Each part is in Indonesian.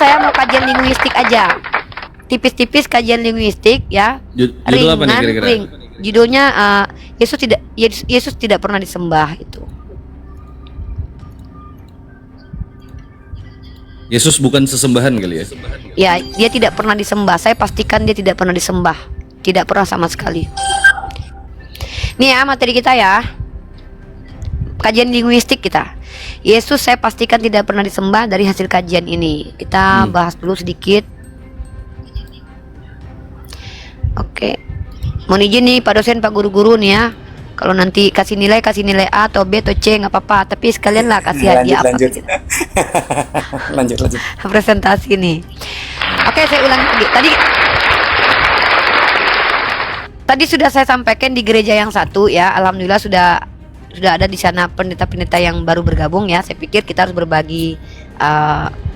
saya mau kajian linguistik aja, tipis-tipis kajian linguistik ya. Judul apa nih kira-kira? Judulnya Yesus tidak pernah disembah itu. Yesus bukan sesembahan kali ya? Ya, dia tidak pernah disembah. Saya pastikan dia tidak pernah disembah, tidak pernah sama sekali. Nih ya materi kita ya, kajian linguistik kita. Yesus saya pastikan tidak pernah disembah dari hasil kajian ini. Kita bahas dulu sedikit. Oke. Mohon izin nih Pak dosen, Pak guru-guru nih ya. Kalau nanti kasih nilai A atau B atau C nggak apa-apa, tapi sekalian lah kasih hadiah apa gitu. lanjut. Presentasi nih. Oke, saya ulangi lagi. Tadi sudah saya sampaikan di gereja yang satu ya. Alhamdulillah sudah ada di sana pendeta-pendeta yang baru bergabung ya. Saya pikir kita harus berbagi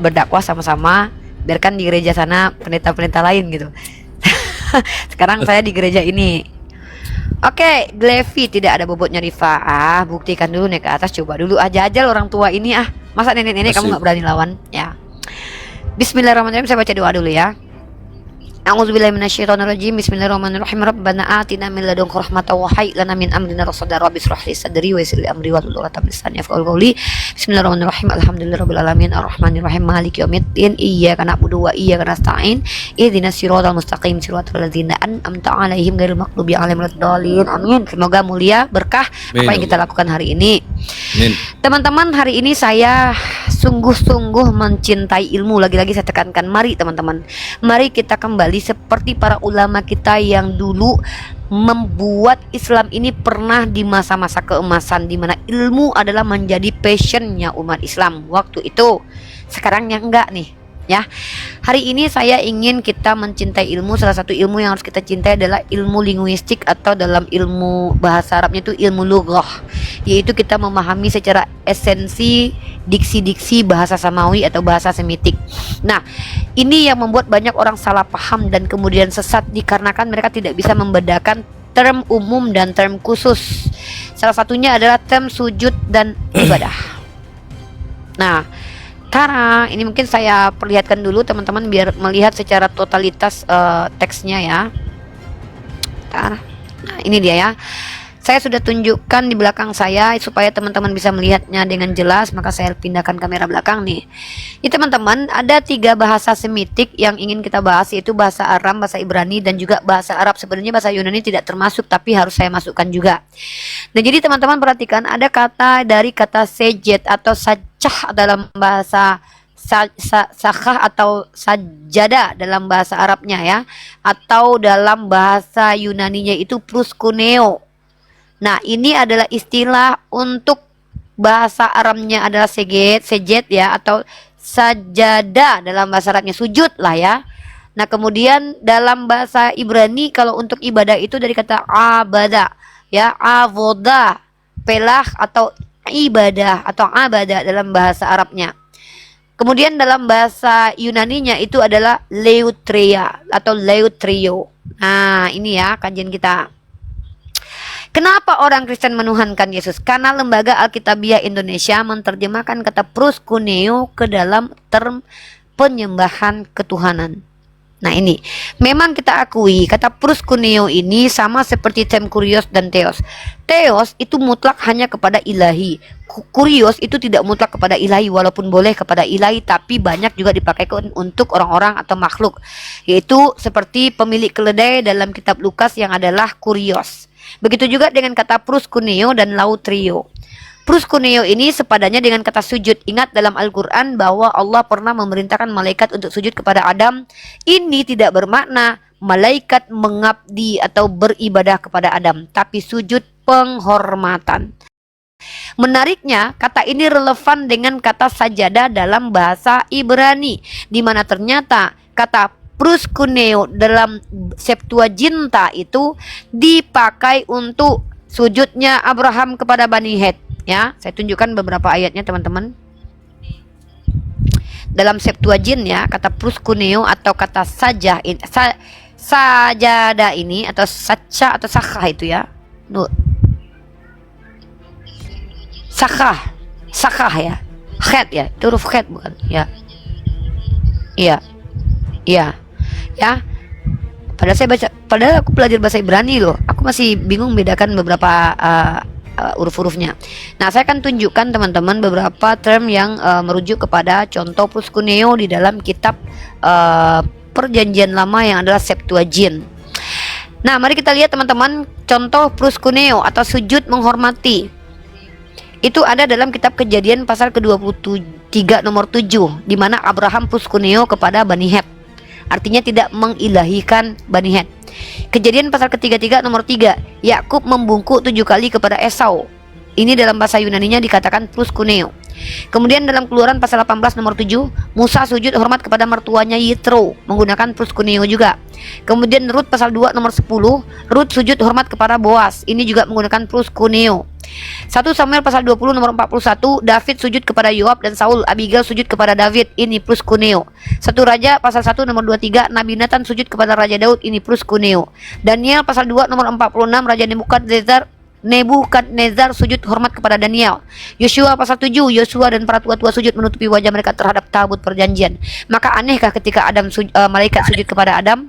berdakwah sama-sama. Biarkan di gereja sana pendeta-pendeta lain gitu. Sekarang saya di gereja ini. Oke, Glevi tidak ada bobotnya Rifa. Buktikan dulu naik ke atas, coba dulu aja orang tua ini Masa nenek-nenek kamu nggak berani lawan ya. Bismillahirrahmanirrahim, saya baca doa dulu ya. A'udzubillahi minasyaitonirrajim. Bismillahirrahmanirrahim. Rabbana atina min ladunka rahmatan wa hayyi lana min amrina rashada. Rabbi shrah li sadri wa yassir li amri wahlul 'uqdatam min lisani yafqahu qawli. Bismillahirrahmanirrahim. Alhamdulillahirabbil alamin arrahmanirrahim maliki yaumiddin. Iyyaka na'budu wa iyyaka nasta'in. Ihdinas siratal mustaqim siratal ladzina an'amta 'alaihim ghairil maghdubi 'alaihim waladdallin. Amin. Semoga mulia berkah apa yang kita lakukan hari ini. Amin. Teman-teman, hari ini saya sungguh-sungguh mencintai ilmu. Lagi-lagi saya tekankan, mari teman-teman, mari kita kembali seperti para ulama kita yang dulu membuat Islam ini pernah di masa-masa keemasan, di mana ilmu adalah menjadi passionnya umat Islam waktu itu. Sekarang yang enggak nih ya. Hari ini saya ingin kita mencintai ilmu. Salah satu ilmu yang harus kita cintai adalah ilmu linguistik, atau dalam ilmu bahasa Arabnya itu ilmu lughah, yaitu kita memahami secara esensi diksi-diksi bahasa Samawi atau bahasa Semitik. Nah, ini yang membuat banyak orang salah paham dan kemudian sesat dikarenakan mereka tidak bisa membedakan term umum dan term khusus. Salah satunya adalah term sujud dan ibadah. Nah, karena ini mungkin saya perlihatkan dulu teman-teman biar melihat secara totalitas teksnya ya. Nah, ini dia ya. Saya sudah tunjukkan di belakang saya supaya teman-teman bisa melihatnya dengan jelas, maka saya pindahkan kamera belakang nih. Ini teman-teman, ada 3 bahasa Semitik yang ingin kita bahas, yaitu bahasa Aram, bahasa Ibrani, dan juga bahasa Arab. Sebenarnya bahasa Yunani tidak termasuk, tapi harus saya masukkan juga. Nah, jadi teman-teman perhatikan, ada kata dari kata sejet atau sajah dalam bahasa sakhah atau sajada dalam bahasa Arabnya ya, atau dalam bahasa Yunaninya itu proskuneo. Nah, ini adalah istilah untuk bahasa Arabnya adalah sejet ya, atau sajada dalam bahasa Arabnya, sujud lah ya. Nah, kemudian dalam bahasa Ibrani kalau untuk ibadah itu dari kata abada ya, avoda, pelah atau ibadah atau abada dalam bahasa Arabnya. Kemudian dalam bahasa Yunaninya itu adalah leutria atau leutrio. Nah, ini ya kajian kita. Kenapa orang Kristen menuhankan Yesus? Karena Lembaga Alkitabiah Indonesia menerjemahkan kata proskuneo ke dalam term penyembahan ketuhanan. Nah, ini memang kita akui kata proskuneo ini sama seperti term kurios dan theos. Theos itu mutlak hanya kepada ilahi. Kurios itu tidak mutlak kepada ilahi, walaupun boleh kepada ilahi, tapi banyak juga dipakai untuk orang-orang atau makhluk. Yaitu seperti pemilik keledai dalam kitab Lukas yang adalah kurios. Begitu juga dengan kata proskuneo dan lautrio. Proskuneo ini sepadannya dengan kata sujud. Ingat dalam Al-Quran bahwa Allah pernah memerintahkan malaikat untuk sujud kepada Adam. Ini tidak bermakna malaikat mengabdi atau beribadah kepada Adam, tapi sujud penghormatan. Menariknya, kata ini relevan dengan kata sajada dalam bahasa Ibrani, di mana ternyata kata proskuneo dalam Septuaginta itu dipakai untuk sujudnya Abraham kepada Bani Het ya. Saya tunjukkan beberapa ayatnya teman-teman. Dalam Septuagint ya, kata proskuneo atau kata sajah sajada ini atau sacha atau sakhah itu ya. Sakhah ya. Khet ya, itu huruf khet bukan ya. Iya. Iya. Ya. Padahal aku belajar bahasa Ibrani loh. Aku masih bingung bedakan beberapa huruf-hurufnya. Nah, saya akan tunjukkan teman-teman beberapa term yang merujuk kepada contoh proskuneo di dalam kitab Perjanjian Lama yang adalah Septuagint. Nah, mari kita lihat teman-teman contoh proskuneo atau sujud menghormati. Itu ada dalam kitab Kejadian pasal ke-23 nomor 7, di mana Abraham proskuneo kepada Bani Het. Artinya tidak mengilahikan Bani Het. Kejadian pasal ke-33 nomor 3, Yakub membungkuk 7 kali kepada Esau. Ini dalam bahasa Yunaninya dikatakan proskuneo. Kemudian dalam Keluaran pasal 18 nomor 7, Musa sujud hormat kepada mertuanya Yitro menggunakan proskuneo juga. Kemudian Rut pasal 2 nomor 10, Rut sujud hormat kepada Boas. Ini juga menggunakan proskuneo. 1 Samuel pasal 20 nomor 41, David sujud kepada Yoab dan Saul, Abigail sujud kepada David. Ini proskuneo. 1 Raja pasal 1 nomor 23, Nabi Nathan sujud kepada Raja Daud. Ini proskuneo. Daniel pasal 2 nomor 46, Raja Nebukadnezar sujud hormat kepada Daniel. Yosua pasal 7, Yosua dan para tua-tua sujud menutupi wajah mereka terhadap tabut perjanjian. Maka anehkah ketika malaikat sujud kepada Adam?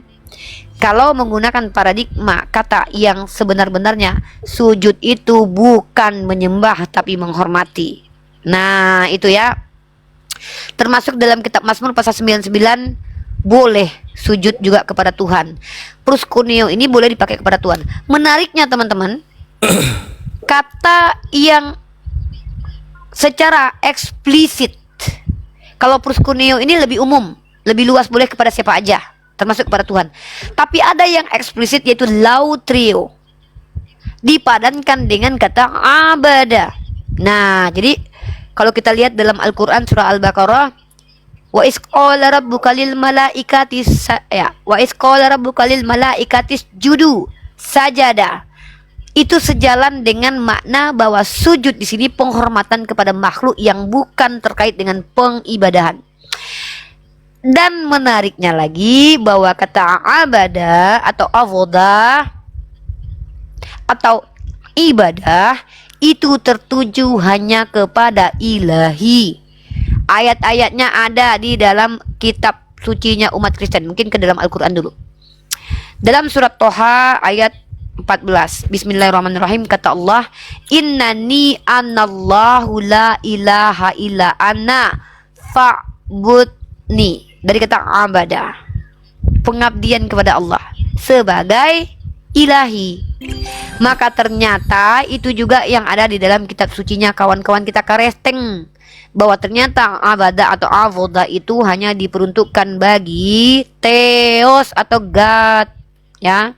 Kalau menggunakan paradigma kata yang sebenar-benarnya, sujud itu bukan menyembah tapi menghormati. Nah, itu ya. Termasuk dalam kitab Mazmur pasal 99, boleh sujud juga kepada Tuhan. Proskuneo ini boleh dipakai kepada Tuhan. Menariknya teman-teman, kata yang secara eksplisit, kalau proskuneo ini lebih umum, lebih luas, boleh kepada siapa aja, termasuk kepada Tuhan. Tapi ada yang eksplisit, yaitu lautrio, dipadankan dengan kata abada. Nah, jadi kalau kita lihat dalam Al-Quran surah Al-Baqarah, wa isqala rabbuka lil malaikati judu sajada. Itu sejalan dengan makna bahwa sujud di sini penghormatan kepada makhluk yang bukan terkait dengan pengibadahan. Dan menariknya lagi bahwa kata abada atau avodah atau ibadah itu tertuju hanya kepada ilahi. Ayat-ayatnya ada di dalam kitab sucinya umat Kristen. Mungkin ke dalam Al-Quran dulu. Dalam surat Toha ayat 14, Bismillahirrahmanirrahim, kata Allah, innani anallahu la ilaha illa ana fa'budni. Dari kata abada, pengabdian kepada Allah sebagai ilahi. Maka ternyata itu juga yang ada di dalam kitab sucinya kawan-kawan kita Karesteng, bahwa ternyata abada atau avoda itu hanya diperuntukkan bagi Theos atau God, ya.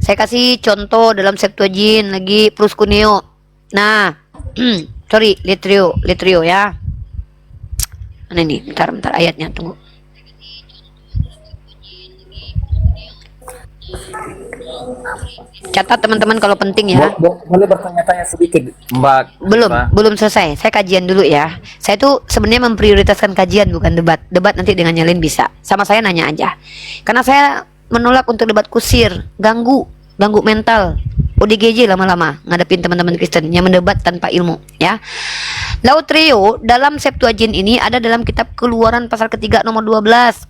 Saya kasih contoh dalam Septuagint lagi, proskuneo. Nah, sorry, letrio ya. Mana ini? Bentar ayatnya, tunggu. Catat teman-teman kalau penting ya. Boleh bertanya-tanya sedikit, Mbak? Belum selesai. Saya kajian dulu ya. Saya tuh sebenarnya memprioritaskan kajian, bukan debat. Debat nanti dengan yang lain bisa. Sama saya nanya aja. Karena saya menolak untuk debat kusir, ganggu mental, ODGJ lama-lama ngadepin teman-teman Kristen yang mendebat tanpa ilmu, ya. Lautrio dalam Septuagint ini ada dalam kitab Keluaran pasal ketiga nomor 12.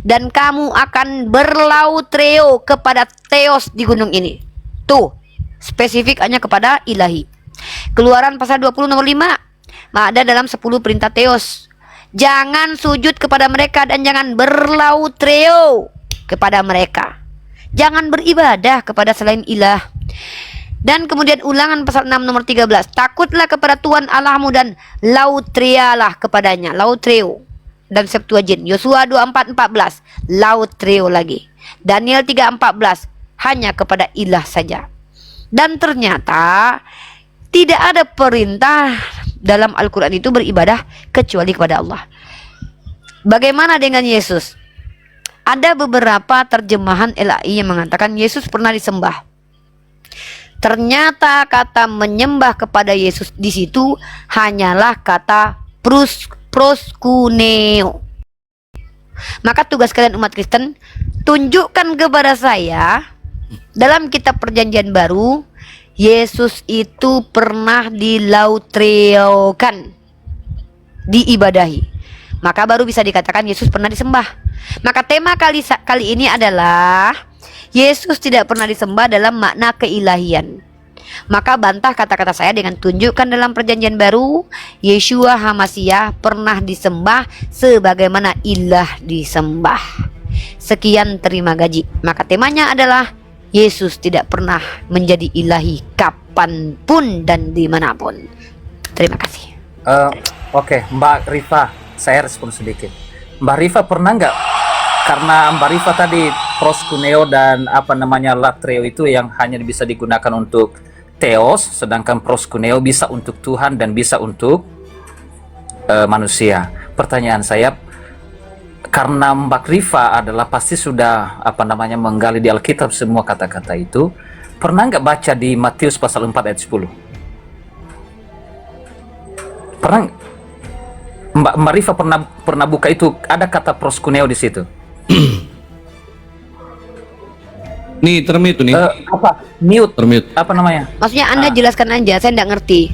Dan kamu akan berlautrio kepada Theos di gunung ini. Tuh, spesifik hanya kepada ilahi. Keluaran pasal 20 nomor 5. Ada dalam 10 perintah Theos. Jangan sujud kepada mereka dan jangan berlautrio kepada mereka. Jangan beribadah kepada selain ilah. Dan kemudian Ulangan pasal 6 nomor 13. Takutlah kepada Tuhan Allahmu dan lautrialah kepadanya. Lautrio. Dan Septuagint Yosua 24:14 lautrio lagi. Daniel 3:14 hanya kepada ilah saja. Dan ternyata tidak ada perintah dalam Al-Quran itu beribadah kecuali kepada Allah. Bagaimana dengan Yesus? Ada beberapa terjemahan LAI yang mengatakan Yesus pernah disembah. Ternyata kata menyembah kepada Yesus di situ hanyalah kata proskuneo. Maka tugas kalian umat Kristen, tunjukkan kepada saya dalam kitab Perjanjian Baru Yesus itu pernah dilautriokan, diibadahi. maka baru bisa dikatakan Yesus pernah disembah. Maka tema kali ini adalah Yesus tidak pernah disembah dalam makna keilahian. Maka bantah kata-kata saya dengan tunjukkan dalam perjanjian baru Yeshua HaMashiach pernah disembah sebagaimana ilah disembah. Sekian, terima gaji. Maka temanya adalah Yesus tidak pernah menjadi ilahi kapanpun dan dimanapun. Terima kasih. Oke, Mbak Rifa, saya respon sedikit. Mbak Rifa pernah nggak, karena Mbak Rifa tadi proskuneo dan latreo itu yang hanya bisa digunakan untuk theos, sedangkan proskuneo bisa untuk Tuhan dan bisa untuk manusia. Pertanyaan saya, karena Mbak Rifa adalah pasti sudah menggali di Alkitab semua kata-kata itu, pernah nggak baca di Matius pasal 4 ayat 10? Pernah? Mbak Rifa pernah buka itu, ada kata proskuneo di situ? Nih termute nih. Mute. Termute. Apa namanya? Maksudnya Anda jelaskan aja, saya tidak ngerti.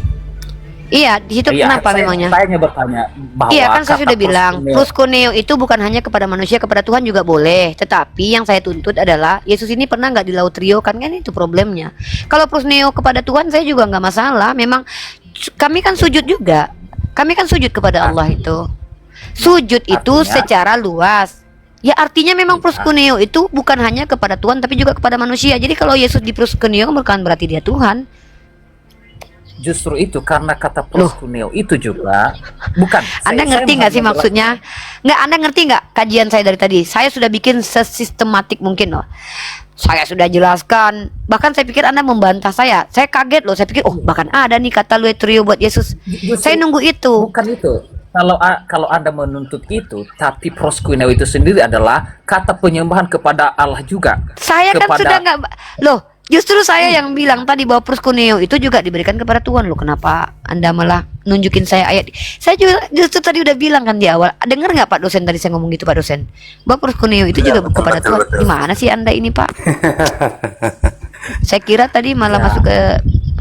Iya, di situ kenapa memangnya? Saya hanya bertanya bahwa iya kan saya sudah bilang, proskuneo proskuneo itu bukan hanya kepada manusia, kepada Tuhan juga boleh. Tetapi yang saya tuntut adalah Yesus ini pernah nggak dilautriokan, kan itu problemnya. Kalau proskuneo kepada Tuhan saya juga nggak masalah. Memang kami kan sujud juga. Kami kan sujud kepada Allah itu. Sujud itu secara luas. Ya artinya memang proskuneo itu bukan hanya kepada Tuhan tapi juga kepada manusia. Jadi kalau Yesus di proskuneo bukan berarti dia Tuhan. Justru itu karena kata proskuneo itu juga bukan. Anda ngerti nggak sih maksudnya? Nggak, Anda ngerti nggak kajian saya dari tadi? Saya sudah bikin sesistematik mungkin loh. Saya sudah jelaskan. Bahkan saya pikir Anda membantah saya. Saya kaget loh. Saya pikir bahkan ada nih kata lautreo buat Yesus. Saya nunggu itu. Bukan itu. Kalau Anda menuntut itu, tapi proskuneo itu sendiri adalah kata penyembahan kepada Allah juga. Saya kan sudah nggak loh. Justru saya yang bilang tadi bahwa proskuneo itu juga diberikan kepada Tuhan loh. Kenapa Anda malah nunjukin saya ayat? Saya juga justru tadi udah bilang kan di awal. Dengar nggak Pak dosen tadi saya ngomong gitu Pak dosen? Bahwa proskuneo itu juga kepada Tuhan. Gimana sih Anda ini Pak? Saya kira tadi malah masuk ke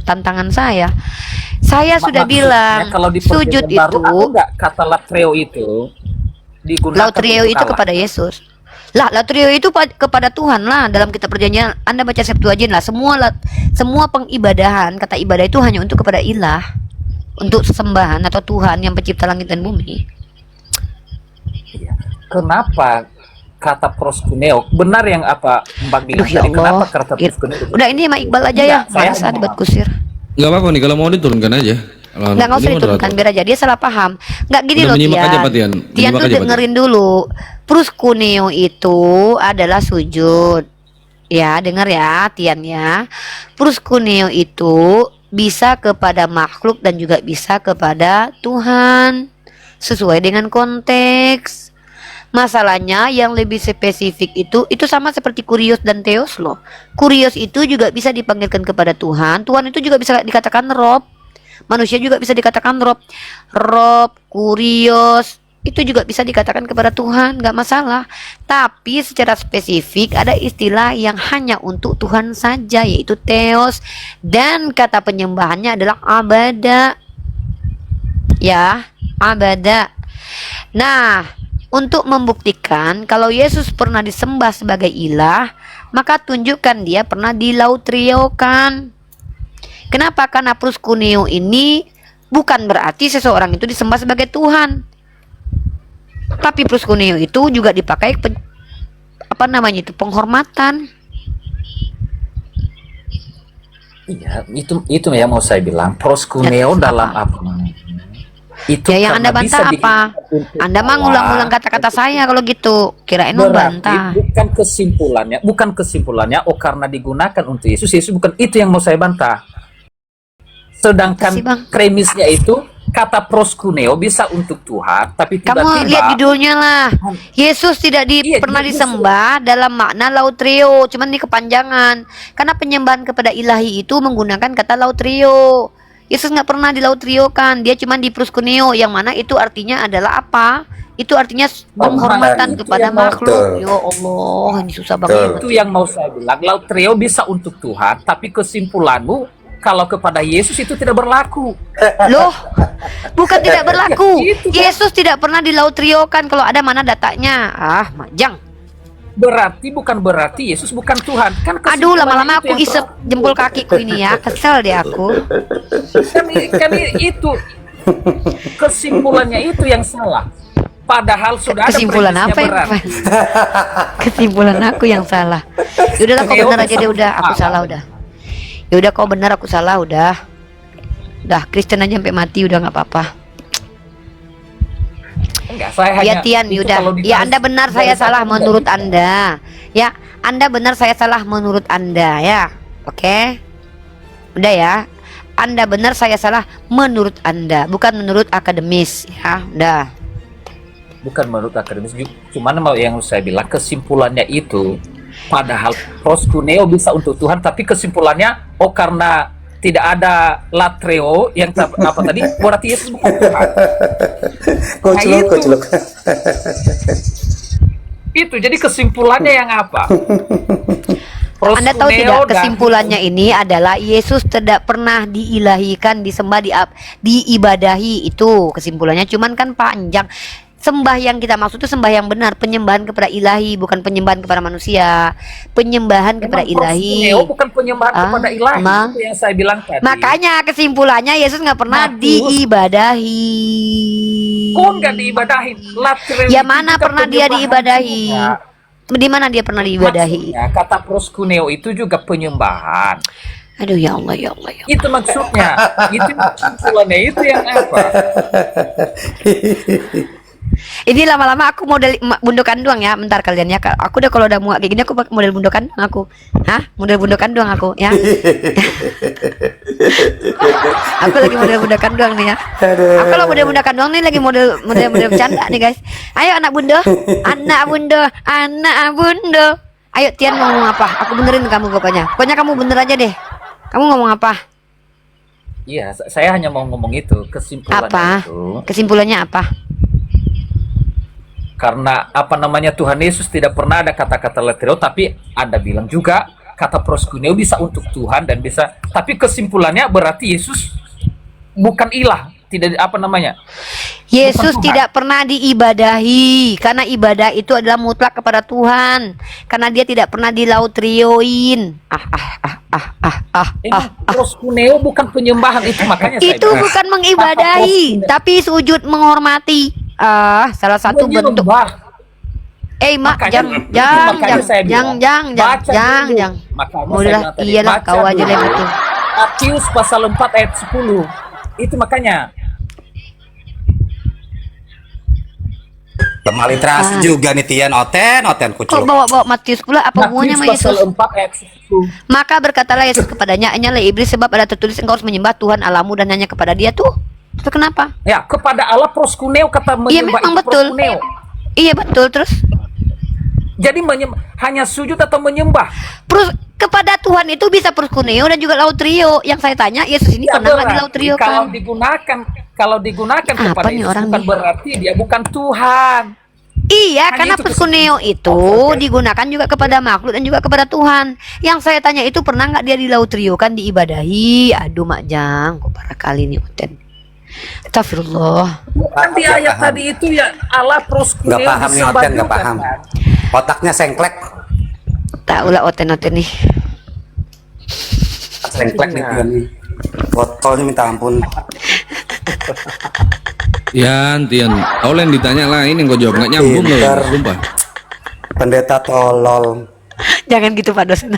tantangan saya. Saya sudah bilang kalau di sujud baru, itu enggak kata latreo itu digunakan lautreo itu kepada Yesus. Lah, lautreo itu kepada Tuhan lah. Dalam kitab perjanjian Anda baca Septuagint lah, semua pengibadahan, kata ibadah itu hanya untuk kepada ilah, untuk sesembahan atau Tuhan yang pencipta langit dan bumi. Iya. Kenapa kata proskuneo benar yang Mbak bilang tadi? Kenapa kata proskuneo? Udah ini sama Iqbal aja ya, saya debat kusir. Nggak apa-apa nih, kalau mau diturunkan aja. Nggak usah diturunkan, biar aja dia salah paham. Nggak gini loh Tian. Tian tuh dengerin dulu. Proskuneo itu adalah sujud. Ya, dengar ya Tian ya. Proskuneo itu bisa kepada makhluk dan juga bisa kepada Tuhan. Sesuai dengan konteks. Masalahnya yang lebih spesifik itu sama seperti kurios dan theos loh. Kurios itu juga bisa dipanggilkan kepada Tuhan. Tuhan itu juga bisa dikatakan Rob. Manusia juga bisa dikatakan Rob. Rob, kurios itu juga bisa dikatakan kepada Tuhan, nggak masalah. Tapi secara spesifik ada istilah yang hanya untuk Tuhan saja, yaitu theos. Dan kata penyembahannya adalah abada. Ya, abada. Nah, untuk membuktikan kalau Yesus pernah disembah sebagai ilah, maka tunjukkan dia pernah dilautriokan. Kenapa? Karena proskuneo ini bukan berarti seseorang itu disembah sebagai Tuhan. Tapi proskuneo itu juga dipakai penghormatan. Iya, itu yang mau saya bilang. Proskuneo dalam apa? Itu ya yang Anda bantah apa? Anda mah ngulang-ngulang kata-kata saya kalau gitu. Kirain membantah. Bukan kesimpulannya. Karena digunakan untuk Yesus bukan itu yang mau saya bantah. Sedangkan premisnya itu kata proskuneo bisa untuk Tuhan, tapi tiba-tiba kamu lihat judulnya lah. Yesus tidak pernah disembah dalam makna lautreo, cuman ini kepanjangan. Karena penyembahan kepada ilahi itu menggunakan kata lautreo. Yesus nggak pernah dilautriokan, dia cuma di proskuneo, yang mana itu artinya adalah apa? Itu artinya penghormatan kepada makhluk. Ya Allah, ini susah banget. Itu yang mau saya bilang, lautreo bisa untuk Tuhan, tapi kesimpulanmu Kalau kepada Yesus itu tidak berlaku. Loh, bukan tidak berlaku. Ya, itu kan. Yesus tidak pernah dilautriokan. Kalau ada mana datanya? Ah, majang. Bukan berarti Yesus bukan Tuhan. Kan Aduh, kesimpulannya lama-lama itu aku yang isep jempol kakiku ini ya. Kesel deh aku. kan itu kesimpulannya itu yang salah. Padahal sudah ada Kesimpulan prinsipnya apa yang berat. kesimpulan aku yang salah. Yaudahlah, kau benar aja deh, udah aku salah udah. Ya udah, kau benar aku salah udah. Udah Kristen aja sampai mati udah nggak apa-apa. Enggak, saya Ya hanya Tian, itu udah. kalau Ya Anda benar, saya salah enggak. menurut Anda. Ya, Anda benar, saya salah menurut Anda ya. Oke. Udah ya. Anda benar, saya salah menurut Anda, bukan menurut akademis ya. Udah. Bukan menurut akademis, cuman yang saya bilang kesimpulannya itu padahal proskuneo bisa untuk Tuhan, tapi kesimpulannya karena tidak ada latreo yang apa tadi berarti Yesus bukan Tuhan. Koclok. Itu jadi kesimpulannya yang apa? Anda tahu Proskuneo tidak, dan- kesimpulannya ini adalah Yesus tidak pernah diilahikan, disembah, diibadahi. Itu kesimpulannya. Cuman kan panjang. Sembah yang kita maksud itu sembah yang benar, penyembahan kepada ilahi, bukan penyembahan kepada manusia. Penyembahan kepada Memang ilahi. proskuneo bukan penyembahan Ah, kepada ilahi, emang. itu yang saya bilang tadi. Makanya kesimpulannya Yesus nggak pernah Matius. diibadahi. Kok nggak diibadahin? Latreo Ya itu mana juga pernah dia penyembahan diibadahi? juga. Di mana dia pernah diibadahi? Maksudnya, kata proskuneo itu juga penyembahan. Aduh ya Allah ya Allah ya. Itu maksudnya. Itu kesimpulannya itu yang apa? Ini lama-lama aku model bundokan doang ya. Bentar kalian ya. Aku udah kalau udah muak kayak gini aku pakai model bundokan doang aku. Hah? Model bundokan doang aku ya. Aku lagi model bundokan doang nih ya. Aku kalau model bundokan doang nih lagi model bercanda nih guys. Ayo anak bundo, anak bundo, anak bundo. Ayo Tian mau ngomong apa? Aku benerin kamu pokoknya. Pokoknya kamu bener aja deh. Kamu ngomong apa? Iya, saya hanya mau ngomong itu kesimpulannya Apa? itu Kesimpulannya apa? karena apa namanya Tuhan Yesus tidak pernah ada kata-kata latreo, tapi Anda bilang juga kata proskuneo bisa untuk Tuhan dan bisa, tapi kesimpulannya berarti Yesus bukan ilah, tidak apa namanya. Yesus Tuhan. tidak pernah diibadahi karena ibadah itu adalah mutlak kepada Tuhan, karena dia tidak pernah dilautrioin. Emang proskuneo bukan penyembahan itu, makanya saya Itu bilang. bukan mengibadahi, tapi sujud menghormati. Salah satu bentuk. Menyembah. Mak, Makanya- makanya saya bilang, baca dulu. Makanya saya Udahlah, bilang tadi, iyalah baca kau aja dulu. deh betul. Matius pasal 4 ayat 10. Itu makanya. Lemah literasi juga nih Tian, oten Kok kucuk. bawa Matius pula? Apa hubungannya Matius sama pasal Yesus? 4 ayat 10. Maka berkatalah Yesus kepadanya, "Hanyalah iblis, sebab ada tertulis engkau harus menyembah Tuhan Allahmu dan hanya kepada Dia." Tuh. Itu kenapa? Ya, kepada Allah proskuneo, kata Iya menyembah memang itu betul. proskuneo. Iya betul, terus Jadi hanya sujud atau menyembah. kepada Tuhan itu bisa proskuneo dan juga lautrio. Yang saya tanya, Yesus ini Ya, pernah nggak berarti dilautriokan? kalau digunakan Apa kepada nih Yesus orang bukan nih? berarti dia bukan Tuhan. Iya, Hanya karena itu proskuneo itu Oke. digunakan juga kepada makhluk dan juga kepada Tuhan. Yang saya tanya itu pernah nggak dia dilautriokan, diibadahi? Aduh Mak Jang, kok parah kali nih Uten. Astagfirullah. Kan di ayat tadi itu ya Allah proskuneo Nggak paham nih disembah oten, nggak juga, paham. kan? Otaknya sengklek, Tak ulah Oten nih. sengklek nih Tian nih. Botolnya minta ampun. Tian, kau lain ditanya lain yang kau jawab nggak nyambung loh, Pintar. sumpah. Pendeta tolol. Jangan gitu Pak dosen.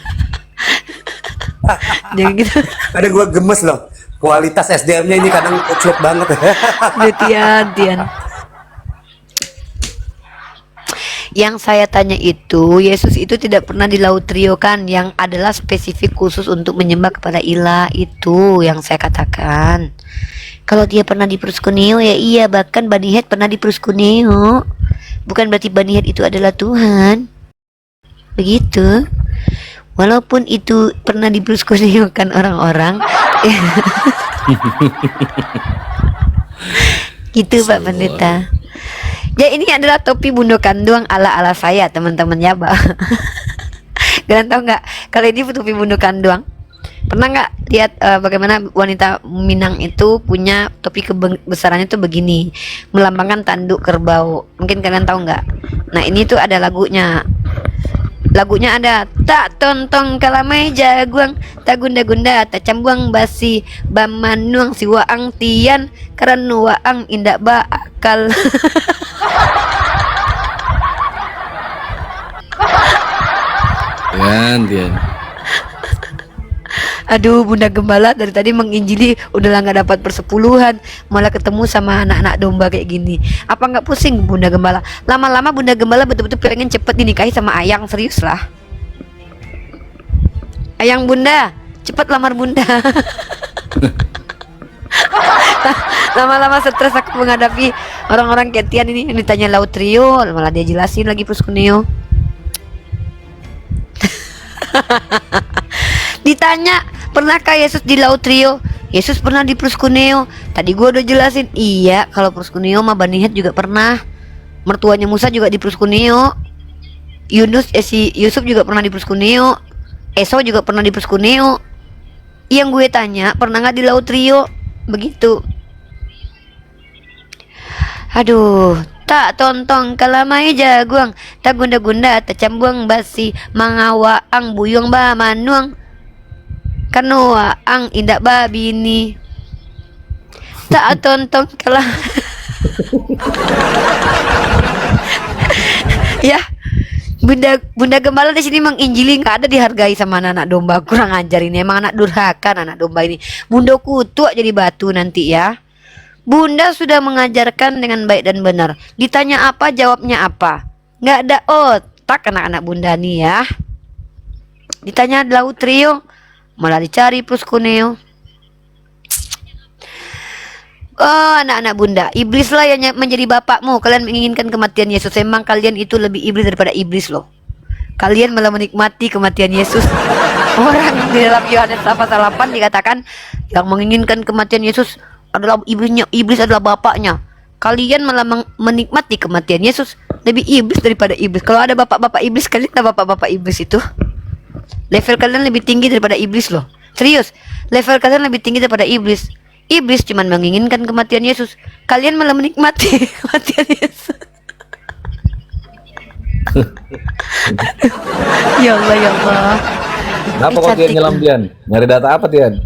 Jangan gitu. Ada gua gemes loh. Kualitas SDM-nya ini kadang kucuk banget. Tian. Yang saya tanya itu, Yesus itu tidak pernah dilautriokan, yang adalah spesifik khusus untuk menyembah kepada ilah. Itu yang saya katakan. Kalau dia pernah di proskuneo, ya iya, bahkan Bani Het pernah di proskuneo. Bukan berarti Bani Het itu adalah Tuhan. Begitu. Walaupun itu pernah di proskuneokan orang-orang. Gitu Pak Pendeta. Ya ini adalah topi bundokan doang ala-ala saya teman-teman ya Pak. Kalian tahu nggak kalau ini topi bundokan doang? Pernah nggak lihat bagaimana wanita Minang itu punya topi kebesarannya tuh begini, melambangkan tanduk kerbau. Mungkin kalian tahu nggak? Nah ini tuh ada lagunya. Lagunya ada tak tontong kalamai jaguang, tak gunda-gunda tak cambuang basi bamanuang si waang tian karena waang indak bakal. Tian. Aduh, Bunda Gembala dari tadi menginjili udah nggak dapat persepuluhan, malah ketemu sama anak-anak domba kayak gini. Apa nggak pusing Bunda Gembala? Lama-lama Bunda Gembala betul-betul pengen cepet dinikahi sama Ayang, serius lah. Ayang Bunda, cepet lamar Bunda. Lama-lama stres aku menghadapi orang-orang ketian ini yang ditanya laut trio, malah dia jelasin lagi Proskuneo. Ditanya pernahkah Yesus di laut trio? Yesus pernah di Proskuneo. Tadi gua udah jelasin. Iya, kalau Proskuneo mah Banihat juga pernah. Mertuanya Musa juga di Proskuneo. Si Yusuf juga pernah di Proskuneo. Esau juga pernah di Proskuneo. Yang gue tanya, pernah nggak di laut trio? Begitu. Aduh, tak tontong kalamai jaguang, tak gunda-gunda tak cambuang basi mangawaang buyung ba manuang kanua ang indak babini tak tontong kalah. Ya, Bunda Gembala di sini menginjili, nggak ada dihargai sama anak domba. Kurang ajar ini, emang anak durhaka anak domba ini. Bunda kutuk jadi batu nanti ya. Bunda sudah mengajarkan dengan baik dan benar. Ditanya apa jawabnya apa. Nggak ada otak anak-anak Bunda nih ya. Ditanya laut trio malah dicari Proskuneo. Oh anak-anak Bunda, iblislah yang menjadi bapakmu. Kalian menginginkan kematian Yesus. Memang kalian itu lebih iblis daripada iblis loh. Kalian malah menikmati kematian Yesus. Orang di dalam Yohanes 8:8 dikatakan yang menginginkan kematian Yesus adalah iblisnya, iblis adalah bapaknya. Kalian malah menikmati kematian Yesus. Lebih iblis daripada iblis. Kalau ada bapak-bapak iblis, kalian ada bapak-bapak iblis itu. Level kalian lebih tinggi daripada iblis loh. Serius, level kalian lebih tinggi daripada iblis. Iblis cuma menginginkan kematian Yesus. Kalian malah menikmati kematian Yesus. Ya Allah, ya Allah. Kenapa kok Tian nyelam Tian? Nyari data apa Tian?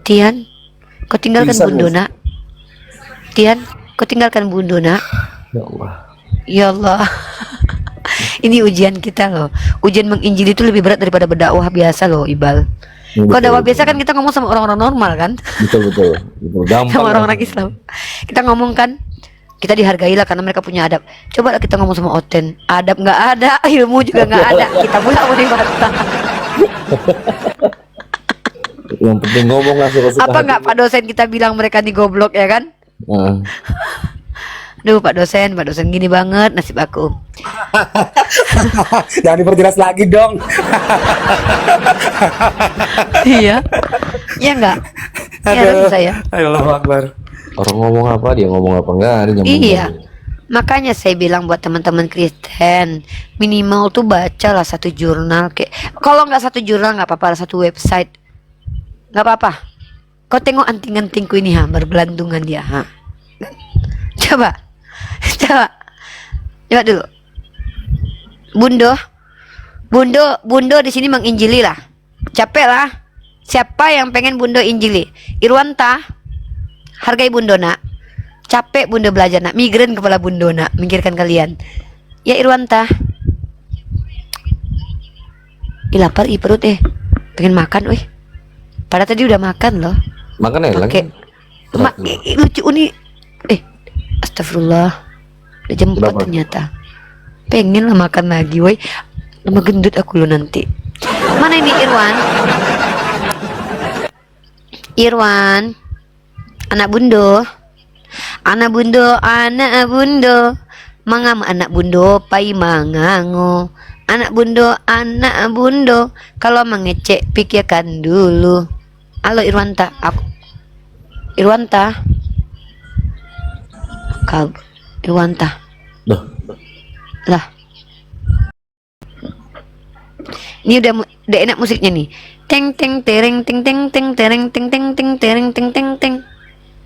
Tian, kau tinggalkan Bisa, Bundona. Tian, kau tinggalkan Bundona. Ya Allah. Ya Allah. Ini ujian kita loh. Ujian menginjili itu lebih berat daripada berdakwah biasa loh, Ibal. Kalau dakwah biasa kan kita ngomong sama orang-orang normal kan, Betul. Gampang. sama orang-orang Islam. Kita ngomong kan, kita dihargai lah karena mereka punya adab. Coba lah kita ngomong sama Oten, adab nggak ada, ilmu juga nggak ada. Kita pula mau dibantah. Yang penting ngomong lah suka-suka. Apa nggak Pak dosen kita bilang mereka nih goblok ya kan? Duh Pak dosen gini banget nasib aku. Jangan diperjelas lagi dong. Iya. Ya enggak? Ya saya. Allahu Akbar. Orang ngomong apa dia ngomong apa enggak ada nyambung. Iya. Makanya saya bilang buat teman-teman Kristen, minimal tuh bacalah satu jurnal kayak. Kalau nggak satu jurnal nggak apa-apa, satu website. Nggak apa-apa. Kau tengok anting-antingku ini ha, berbelantungan dia ha. Coba dulu. Bundo di sini menginjili lah. Capek lah. Siapa yang pengen Bundo injili? Irwanta, hargai Bundo nak. Capek Bundo belajar nak. Migren kepala Bundo nak. Mikirkan kalian. Ya Irwanta. Lapar perut pengen makan Padahal tadi udah makan loh. Makan ya lagi. Lucu uni. Astagfirullah. Udah jam 4 ternyata. Pengen lah makan lagi Nama gendut aku lo nanti. Mana ini Irwan Anak Bundo Mangam anak Bundo pai mangango. Anak Bundo kalau mengecek pikirkan dulu. Halo Irwanta, Irwanta. Lah. Ini udah enak musiknya nih. Teng teng tereng teng teng teng tereng teng teng teng tereng teng teng teng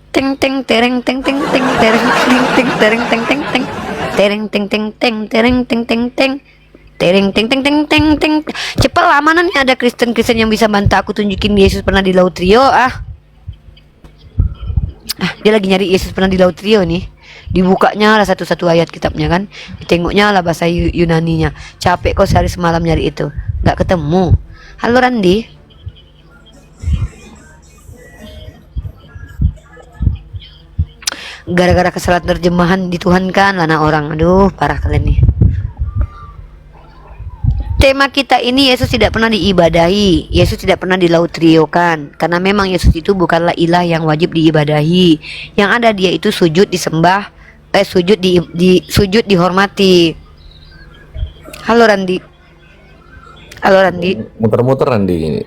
teng teng tereng teng teng teng tereng teng teng tereng teng teng teng tereng teng teng teng tereng teng teng teng tereng teng teng teng teng teng. Cepat lah, mana nih ada Kristen yang bisa bantu aku tunjukin Yesus pernah di Laut Rio. Dia lagi nyari Yesus pernah di Laut Rio nih. Dibukanya lah satu-satu ayat kitabnya kan, ditengoknya lah bahasa Yunaninya. Capek kok sehari semalam nyari itu, nggak ketemu. Halo Randi. Gara-gara kesalahan terjemahan dituhankan lana orang. Aduh, parah kalian nih. Tema kita ini Yesus tidak pernah diibadahi, Yesus tidak pernah dilautriokan, karena memang Yesus itu bukanlah ilah yang wajib diibadahi. Yang ada dia itu sujud disembah, sujud dihormati. Halo Randi. Halo Randi. Muter-muter Randi ini.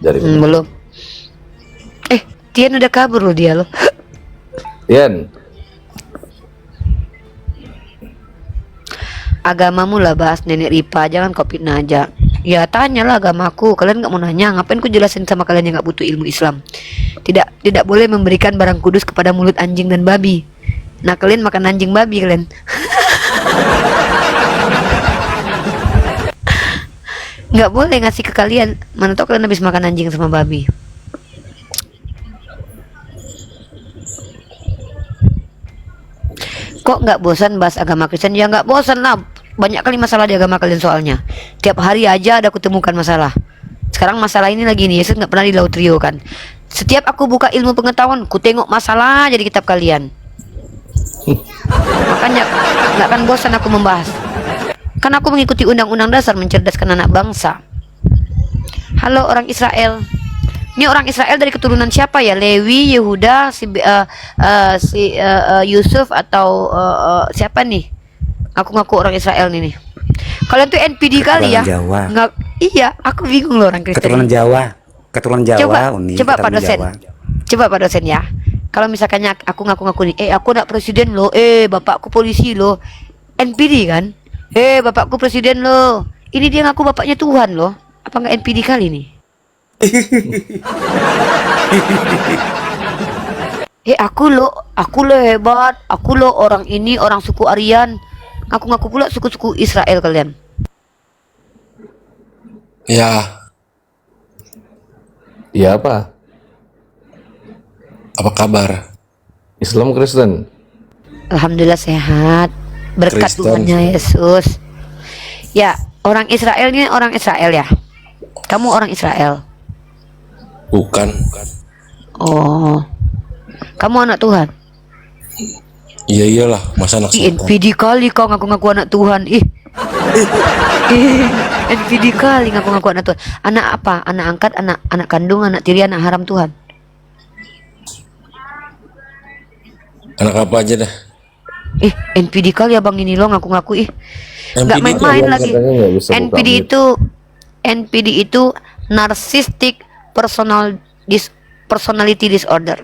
Dari Belum. Tian udah kabur loh dia loh. Tian. Agamamu lah bahas nenek Ripa, jangan kau fitnah aja. Ya tanyalah agamaku, kalian nggak mau nanya, ngapain ku jelasin sama kalian yang nggak butuh ilmu Islam. Tidak boleh memberikan barang kudus kepada mulut anjing dan babi. Nah kalian makan anjing babi kalian. Nggak boleh ngasih ke kalian, mana tau kalian habis makan anjing sama babi. Kok nggak bosan bahas agama Kristen? Ya nggak bosan lah, banyak kali masalah di agama kalian soalnya. Tiap hari aja ada kutemukan masalah. Sekarang masalah ini lagi nih, Yesus nggak pernah dilautriokan kan. Setiap aku buka ilmu pengetahuan, ku tengok masalah jadi kitab kalian. Makanya nggak akan bosan aku membahas. Kan aku mengikuti undang-undang dasar mencerdaskan anak bangsa. Halo orang Israel. Ini orang Israel dari keturunan siapa ya? Lewi, Yehuda, Yusuf atau siapa nih? Aku ngaku orang Israel nih. Kalian tuh NPD kali ya? Jawa. Nggak, iya, aku bingung loh orang Kristen. Keturunan Jawa. Keturunan Jawa, Coba Pak dosen. Jawa. Coba Pak dosen ya. Kalau misalkannya aku ngaku nih, aku nak presiden loh, bapakku polisi loh. NPD kan? Bapakku presiden loh. Ini dia ngaku bapaknya Tuhan loh. Apa nggak NPD kali nih? Aku lo hebat, aku lo orang ini, orang suku Aryan. Ngaku-ngaku pula suku-suku Israel kalian. Ya, Iya apa? apa kabar? Islam Kristen. Alhamdulillah sehat. Berkat Kristen. Tuhannya Yesus. Ya, orang Israel ini orang Israel ya. Kamu orang Israel. Bukan. Oh. Kamu anak Tuhan. Iya iyalah, masa anak setan. NPD kali kau ngaku-ngaku anak Tuhan. NPD kali ngaku-ngaku anak Tuhan. Anak apa? Anak angkat, anak kandung, anak tiri, anak haram Tuhan. Anak apa aja dah. NPD kali abang ini lo ngaku-ngaku nggak NPD main-main Abang lagi. katanya nggak bisa buka mic. NPD itu narcissistic personality disorder.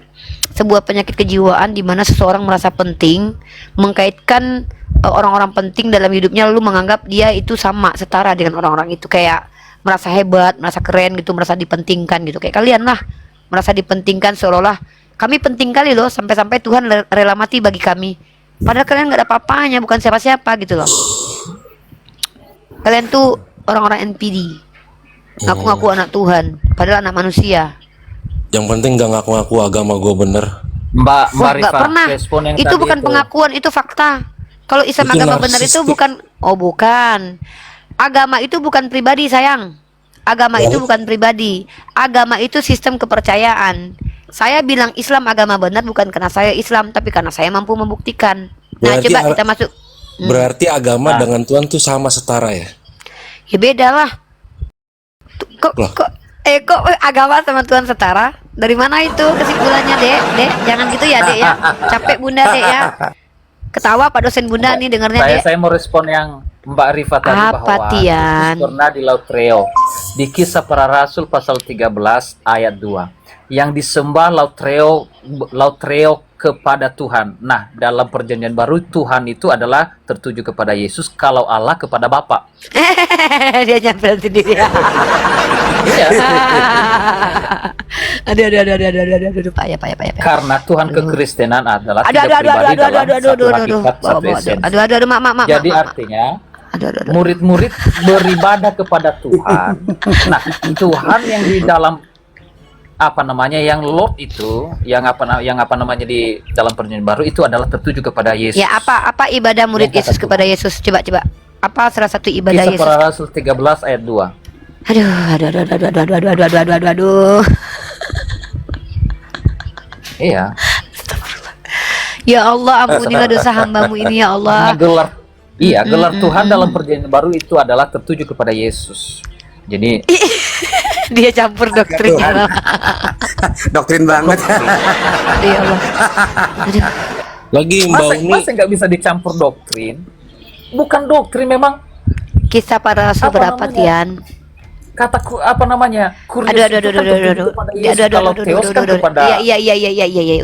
Sebuah penyakit kejiwaan di mana seseorang merasa penting, mengkaitkan orang-orang penting dalam hidupnya, lalu menganggap dia itu sama, setara dengan orang-orang itu, kayak merasa hebat, merasa keren gitu, merasa dipentingkan gitu. Kayak kalian lah, merasa dipentingkan seolah-olah kami penting kali loh, sampai-sampai Tuhan rela mati bagi kami. Padahal kalian nggak ada apa-apanya, bukan siapa-siapa gitu loh. Kalian tuh orang-orang NPD, ngaku-ngaku anak Tuhan, padahal anak manusia. Yang penting gak ngaku-ngaku agama gue bener. Mbak Wah, Rifa, nggak pernah. respon yang Itu tadi bukan pengakuan, itu fakta. Kalau Islam Itu agama benar itu narsistik. bukan. Oh bukan. Agama itu bukan pribadi sayang. Agama itu bukan pribadi. Agama itu sistem kepercayaan. Saya bilang Islam agama benar bukan karena saya Islam, tapi karena saya mampu membuktikan. Nah Berarti coba kita masuk. Berarti agama dengan Tuhan tuh sama setara ya? Ya beda lah. Kok Lah. kok agama sama Tuhan setara? Dari mana itu kesimpulannya, Dek? Jangan gitu ya, Dek ya. Capek Bunda, Dek ya. Ketawa Pak dosen Bunda nih dengarnya, Dek. Saya mau respon yang Mbak Rifa tadi Apa, bahwa Tian? Yesus pernah di Laut Reo. Di Kisah Para Rasul pasal 13 ayat 2. Yang disembah Laut Reo kepada Tuhan. Nah, dalam perjanjian baru Tuhan itu adalah tertuju kepada Yesus, kalau Allah kepada Bapa. Dia nyamperin sendiri. Iya. Aduh, payah. Karena Tuhan kekristenan adalah Aduh, tidak pribadi dalam satu hakikat, satu aduh, esensi. mak. Jadi artinya Aduh. murid-murid beribadah kepada Tuhan. Nah, Tuhan yang di dalam yang Lord itu, yang apa namanya di dalam perjanjian baru itu adalah tertuju kepada Yesus. Ya, apa ibadah murid Yang kata Yesus kepada Tuhan. Yesus? Coba. Apa salah satu ibadah Kisah Yesus? Para Rasul 13 ayat 2. Aduh. Iya. Ya Allah, ampunilah dosa hamba-Mu ini, ya Allah. Gelar Tuhan dalam perjanjian baru itu adalah tertuju kepada Yesus. Jadi Dia campur doktrin. Tuhan. Doktrin banget. Ya Allah. Aduh. Lagi Mbak Uni, masa nggak bisa dicampur doktrin? Bukan doktrin, memang Kisah para rasul Apa berapa, namanya? Tian? kataku apa namanya? Kurios Aduh. itu kan tertuju kepada Yesus. Kalau Theos kan kepada Iya.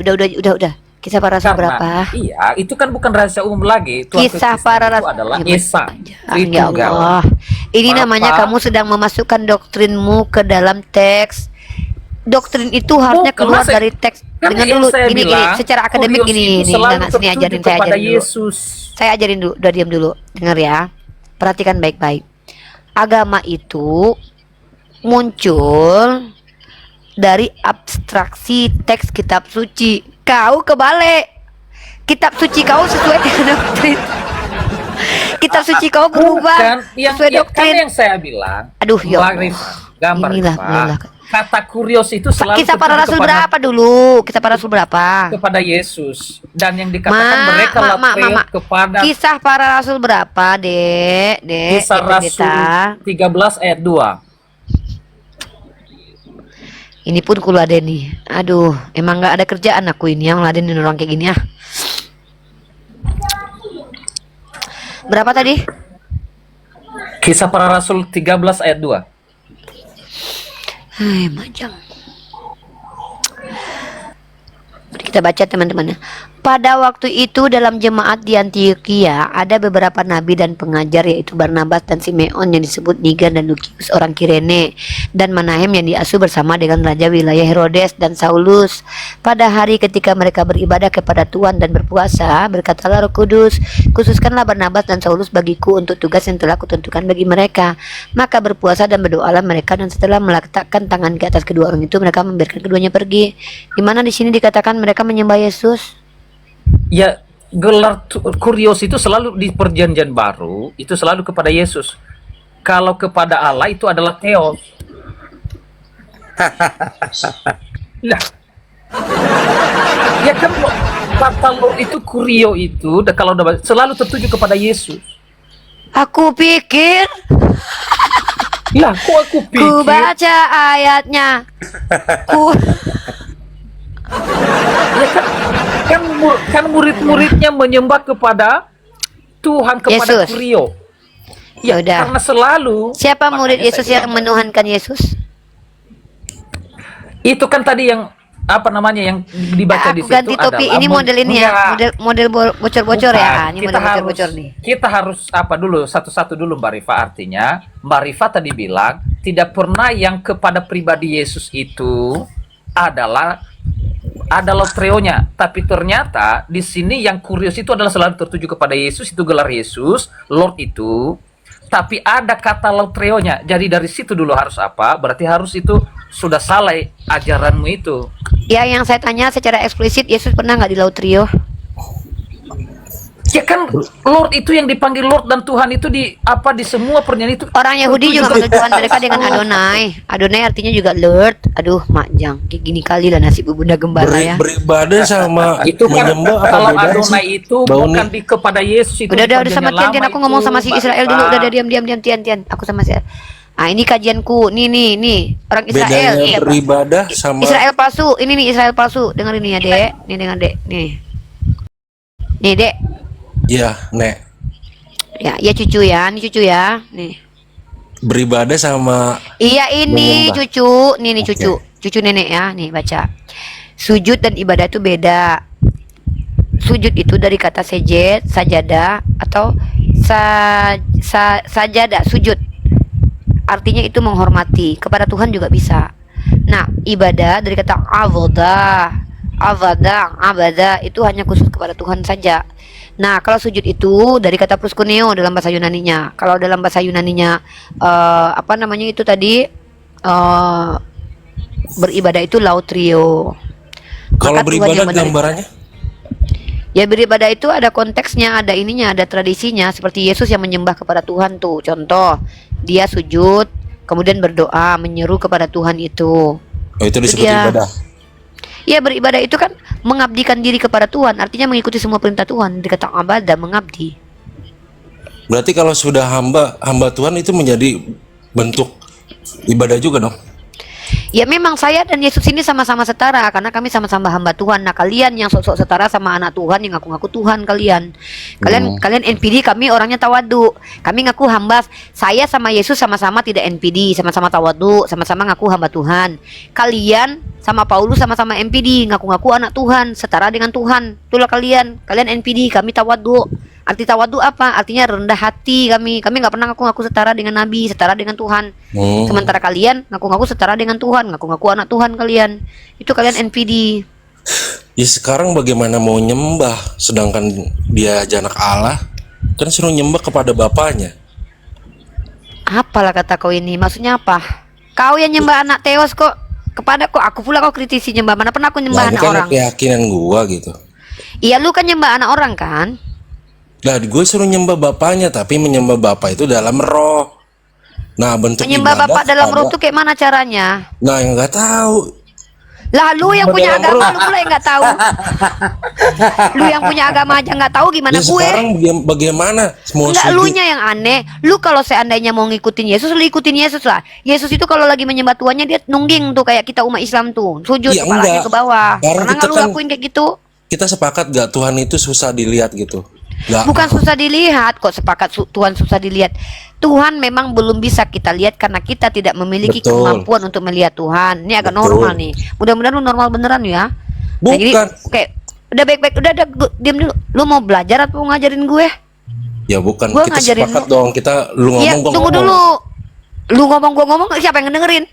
Udah. Kisah para rasul berapa? Iya, itu kan bukan rahasia umum lagi. Tuhan Kisah Kristus para itu rasul adalah Ya, Esa, Ya Tritunggal. Allah. Ini Bapa. namanya kamu sedang memasukkan doktrinmu ke dalam teks. Doktrin itu harusnya Bukan, keluar masa- dari teks. Kan Dengar yang dulu, saya gini, bilang, secara akademik Kurios gini, itu selalu jangan sini tertuju ajarin, saya kepada ajarin dulu. Yesus. Saya ajarin dulu, udah diam dulu. Dengar ya. Perhatikan baik-baik. Agama itu muncul dari abstraksi teks kitab suci. Kau kebalik. Kitab suci kau sesuai dengan doktrin. Kitab suci kau berubah Bukan, yang, sesuai kan doktrin. yang saya bilang. Aduh, ya Mbak Allah. Rifah, gambar Inilah, Rifah. inilah. Kata kurios itu selalu Kisah para tertuju rasul kepada- berapa dulu? Kisah para rasul berapa? kepada Yesus, dan yang dikatakan mereka latreo kepada Kisah para rasul berapa, Dek? Kisah Rasul 13 ayat 2. Ini pun kuladeni. Aduh, emang nggak ada kerjaan aku ini yang ladenin orang kayak gini ah. Berapa tadi? Kisah para Rasul 13 ayat 2. Hai, majang. Mari kita baca teman-teman. Pada waktu itu dalam jemaat di Antioquia ada beberapa nabi dan pengajar, yaitu Barnabas dan Simeon yang disebut Niger dan Lukius orang Kirene, dan Manahem yang diasuh bersama dengan raja wilayah Herodes dan Saulus. Pada hari ketika mereka beribadah kepada Tuhan dan berpuasa, berkatalah Roh Kudus, khususkanlah Barnabas dan Saulus bagiku untuk tugas yang telah kutentukan bagi mereka. Maka berpuasa dan berdoalah mereka, dan setelah meletakkan tangan ke atas kedua orang itu, mereka membiarkan keduanya pergi. Di mana di sini dikatakan mereka menyembah Yesus? Ya, gelar kurios itu selalu di perjanjian baru, itu selalu kepada Yesus. Kalau kepada Allah itu adalah Theos. Nah, ya kan kata lo itu kurio itu kalau selalu tertuju kepada Yesus. Aku pikir, Lah, kok aku ku pikir baca ayatnya. Ku kan murid-muridnya menyembah kepada Tuhan, kepada Yesus. kurio. Ya udah. Karena selalu Siapa murid makanya Yesus saya yang menuhankan Yesus? itu kan tadi yang apa namanya yang dibaca di Aku situ ganti topi. adalah Ini model ini ya, enggak. model bocor-bocor ya. Bukan. Ini kita model harus bocor-bocor nih. kita harus apa dulu satu-satu dulu Mbak Rifa. Artinya Mbak Rifa tadi bilang tidak pernah yang kepada pribadi Yesus itu adalah treonya, tapi ternyata di sini yang kurios itu adalah selalu tertuju kepada Yesus, itu gelar Yesus, Lord itu, tapi ada kata lautreonya. Jadi dari situ dulu harus apa? Berarti harus itu sudah salah ajaranmu itu. Ya, yang saya tanya secara eksplisit, Yesus pernah nggak di Laut Rio? Ya kan Lord itu yang dipanggil Lord dan Tuhan itu di apa di semua perjanjian itu. Orang Yahudi juga manggil Tuhan mereka dengan Adonai. Adonai artinya juga Lord. Aduh, makjang. Kayak gini kali lah nasib bunda gembala ya. Beribadah sama Itu kan menyembah apa kalau beda Adonai sih? itu Bau bukan nih. di kepada Yesus itu. Udah sama perjanjian Tian, lama aku ngomong sama si Mbak Israel Rifa. dulu. Udah diam, Tian. Aku sama si. Ah, ini kajianku. Nih. Orang Israel. Bedanya Nih, beribadah sama Israel palsu. Ini nih Israel palsu. Dengar ini ya, Dek. Nih dengan Dek. Nih. Nih, Dek. ya, Nek. Ya cucu ya. Ini cucu ya. Nih. Beribadah sama Iya ini Menyembah. cucu. Nih cucu. Cucu nenek ya. Nih baca. Sujud dan ibadah itu beda. sujud itu dari kata sejed, sajadah atau sajadah, sujud. Artinya itu menghormati, kepada Tuhan juga bisa. Nah, ibadah dari kata abada itu hanya khusus kepada Tuhan saja. Nah, kalau sujud itu dari kata proskuneo dalam bahasa Yunaninya. Kalau dalam bahasa Yunaninya apa namanya itu tadi beribadah itu lautrio. Kalau Maka Tuhan beribadah yang benar- gambarannya? Ya, beribadah itu ada konteksnya, ada ininya, ada tradisinya. Seperti Yesus yang menyembah kepada Tuhan tuh. Contoh, dia sujud, kemudian berdoa, menyeru kepada Tuhan itu. Oh, itu disebut dia. ibadah. Ya, beribadah itu kan mengabdikan diri kepada Tuhan. Artinya mengikuti semua perintah Tuhan. Dikata abada, mengabdi. Berarti kalau sudah hamba Tuhan itu menjadi bentuk ibadah juga dong. Ya, memang saya dan Yesus ini sama-sama setara karena kami sama-sama hamba Tuhan. Nah, kalian yang sok-sok setara sama anak Tuhan, yang ngaku-ngaku Tuhan kalian. Kalian NPD, kami orangnya tawadu. Kami ngaku hamba. Saya sama Yesus sama-sama tidak NPD, sama-sama tawadu, sama-sama ngaku hamba Tuhan. Kalian sama Paulus sama-sama NPD, ngaku-ngaku anak Tuhan, setara dengan Tuhan. Itulah kalian. Kalian NPD, kami tawadu. Arti tawadu apa? Artinya rendah hati kami. Kami nggak pernah ngaku-ngaku setara dengan Nabi, setara dengan Tuhan. Sementara kalian ngaku-ngaku setara dengan Tuhan, ngaku-ngaku anak Tuhan kalian. Itu kalian NPD. Ya sekarang bagaimana mau nyembah sedangkan dia aja anak Allah? Kan suruh nyembah kepada bapaknya. Apalah kata kau ini? Maksudnya apa? Kau yang nyembah anak Teos kok kepada kok aku pula kau kritisi nyembah. Mana pernah aku nyembah Nah, ini anak kan orang? keyakinan gua gitu. Iya, lu kan nyembah anak orang kan? Nah, gue suruh nyembah bapaknya, tapi menyembah bapak itu dalam roh. Nah, bentuk Menyembah ibadah bapak dalam kepada- roh tuh kayak mana caranya? Nah, yang nggak tahu. Lah, lu yang punya Dalam agama, roh. lu pula yang nggak tahu. Lu yang punya agama aja nggak tahu gimana Ya gue? sekarang bagaimana mau Enggak, sujud? elunya yang aneh. Lu kalau seandainya mau ngikutin Yesus, lu ikutin Yesus lah. Yesus itu kalau lagi menyembah tuannya dia nungging tuh kayak kita umat Islam tuh. Sujud Ya, kepalanya enggak. ke bawah. Karena Pernah kita nggak lu kan- lakuin kayak gitu? Kita sepakat gak Tuhan itu susah dilihat gitu? Nggak. Bukan susah dilihat kok, sepakat Tuhan susah dilihat. Tuhan memang belum bisa kita lihat karena kita tidak memiliki Betul. kemampuan untuk melihat Tuhan. Ini agak Betul. normal nih. Mudah-mudahan lu normal beneran ya. Nah, jadi Bukan. kayak udah baik-baik, udah diam dulu. Lu mau belajar atau mau ngajarin gue? Ya bukan, Gua kita ngajarin sepakat lu. dong. Kita lu Iya, ngomong gua tunggu ngomong. dulu. Lu ngomong gua ngomong, siapa yang dengerin?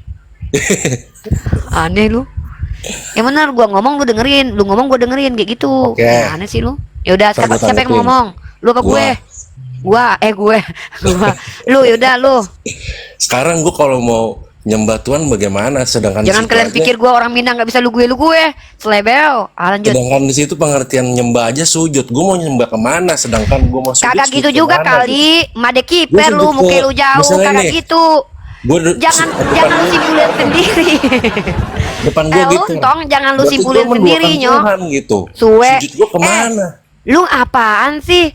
Aneh lu. Yang benar, gua ngomong lu dengerin, lu ngomong gua dengerin kayak gitu. Oke. Aneh sih lu. Ya udah, siapa, Sambut siapa yang tanggepin. ngomong? Lu apa Gua. gue? Gue. Lu yaudah lu. Sekarang gua kalau mau nyembah Tuhan bagaimana? Sedangkan Jangan di situ kalian aja- pikir gua orang Minang nggak bisa lu gue. Selebel. Lanjut. Sedangkan di situ pengertian nyembah aja sujud. Gua mau nyembah kemana? Sedangkan gua mau sujud. Kagak sujud gitu juga kemana, kali. Made kiper Gua lu, sujud muka ke- lu jauh, misalnya kagak nih, gitu. Gua Jangan depan lu simpulin sendiri. depan gua gitu. Untung jangan lu Berarti simpulin gua sendiri, menduakan Nyok. Tuhan gitu. Suwe. Sujud gua kemana? Lu apaan sih?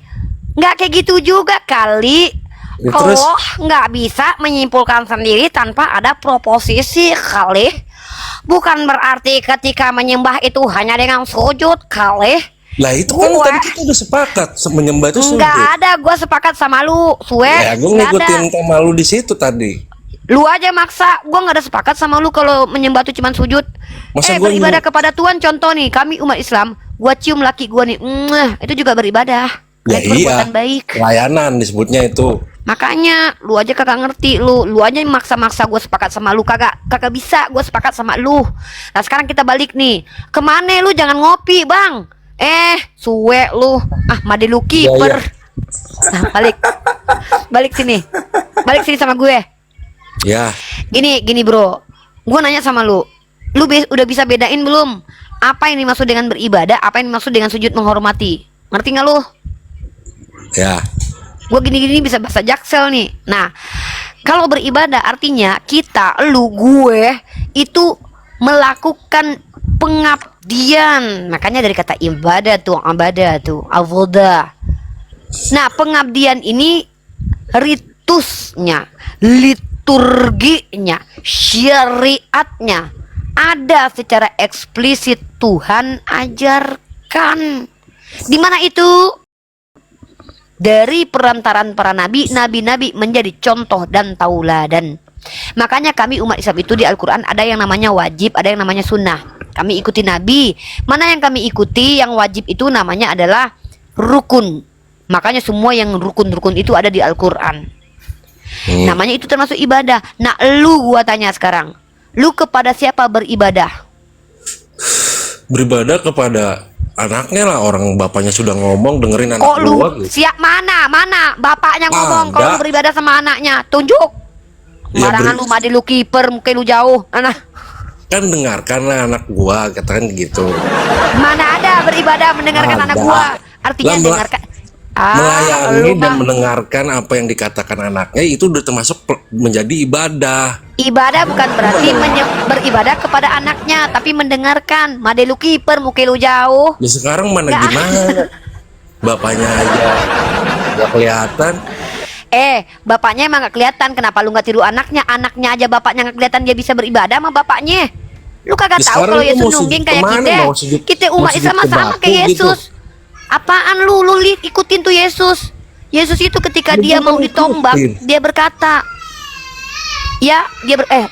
Nggak kayak gitu juga kali. Ya, terus? Oh, nggak bisa menyimpulkan sendiri tanpa ada proposisi kali. Bukan berarti ketika menyembah itu hanya dengan sujud kali. Lah itu kan Gua- tadi kita udah sepakat menyembah itu sujud. Nggak ada, gua sepakat sama lu, Suwe. Ya, gue Nggak ada. ngikutin tema lu di situ tadi. Lu aja maksa, gua nggak ada sepakat sama lu kalau menyembah itu cuma sujud. Masa gua Beribadah kepada Tuhan, contoh nih, kami umat Islam, gua cium laki gua nih, itu juga beribadah. Ya Itu perbuatan iya, baik. pelayanan disebutnya itu. Makanya lu aja kagak ngerti, lu aja yang maksa-maksa gue sepakat sama lu, kagak bisa gue sepakat sama lu. Nah sekarang kita balik nih, kemana lu? Jangan ngopi bang. Suwe lu, made lu kiper. Iya. Nah, balik sini sama gue. Ya, Gini bro, gue nanya sama lu, udah bisa bedain belum? Apa yang dimaksud dengan beribadah, apa yang dimaksud dengan sujud menghormati? Ngerti nggak lu? ya. Gue gini-gini bisa bahasa Jaksel nih. Nah, kalau beribadah artinya kita, lu, gue itu melakukan pengabdian. Makanya dari kata ibadah tuh, avoda. Nah, pengabdian ini ritusnya, liturginya, syariatnya ada secara eksplisit Tuhan ajarkan. Di mana itu? Dari perantaran para nabi-nabi menjadi contoh dan tauladan. Makanya kami umat Islam itu di Al-Quran ada yang namanya wajib, ada yang namanya sunnah. kami ikuti Nabi. Mana yang kami ikuti, yang wajib itu namanya adalah rukun. Makanya semua yang rukun-rukun itu ada di Al-Quran. Namanya itu termasuk ibadah. Nah, lu gua tanya sekarang, lu kepada siapa beribadah? Beribadah kepada anaknya lah, orang bapaknya sudah ngomong, dengerin anak Kok lu gua gitu. siap mana bapaknya ngomong kalau Ada. lu beribadah sama anaknya, tunjuk. Ya, Barangan lu made lu kiper, mungkin lu jauh. Mana Kan dengarkanlah anak gua, katakan gitu. mana ada beribadah mendengarkan anak Ada. gua. Artinya Lah, dengarkan. Melayani lu dan mah. mendengarkan apa yang dikatakan anaknya itu udah termasuk menjadi ibadah. Ibadah bukan berarti beribadah kepada anaknya, tapi mendengarkan. Made lu kiper, mungkin lu jauh. Ya sekarang mana Nggak. gimana? Bapaknya aja nggak kelihatan. Bapaknya emang gak kelihatan. Kenapa lu gak tiru anaknya? Anaknya aja bapaknya gak kelihatan, dia bisa beribadah sama bapaknya. Lu kagak Ya, tahu sekarang kalau lu Yesus mau sujud nungging kayak kemana? kita. Mau sujud- Kita mau umat sujud Islam ke sama batu kayak gitu? Yesus. Apaan lu ikutin tuh Yesus. Yesus itu ketika Ya, dia gua mau mau ditombak, ikutin. dia berkata,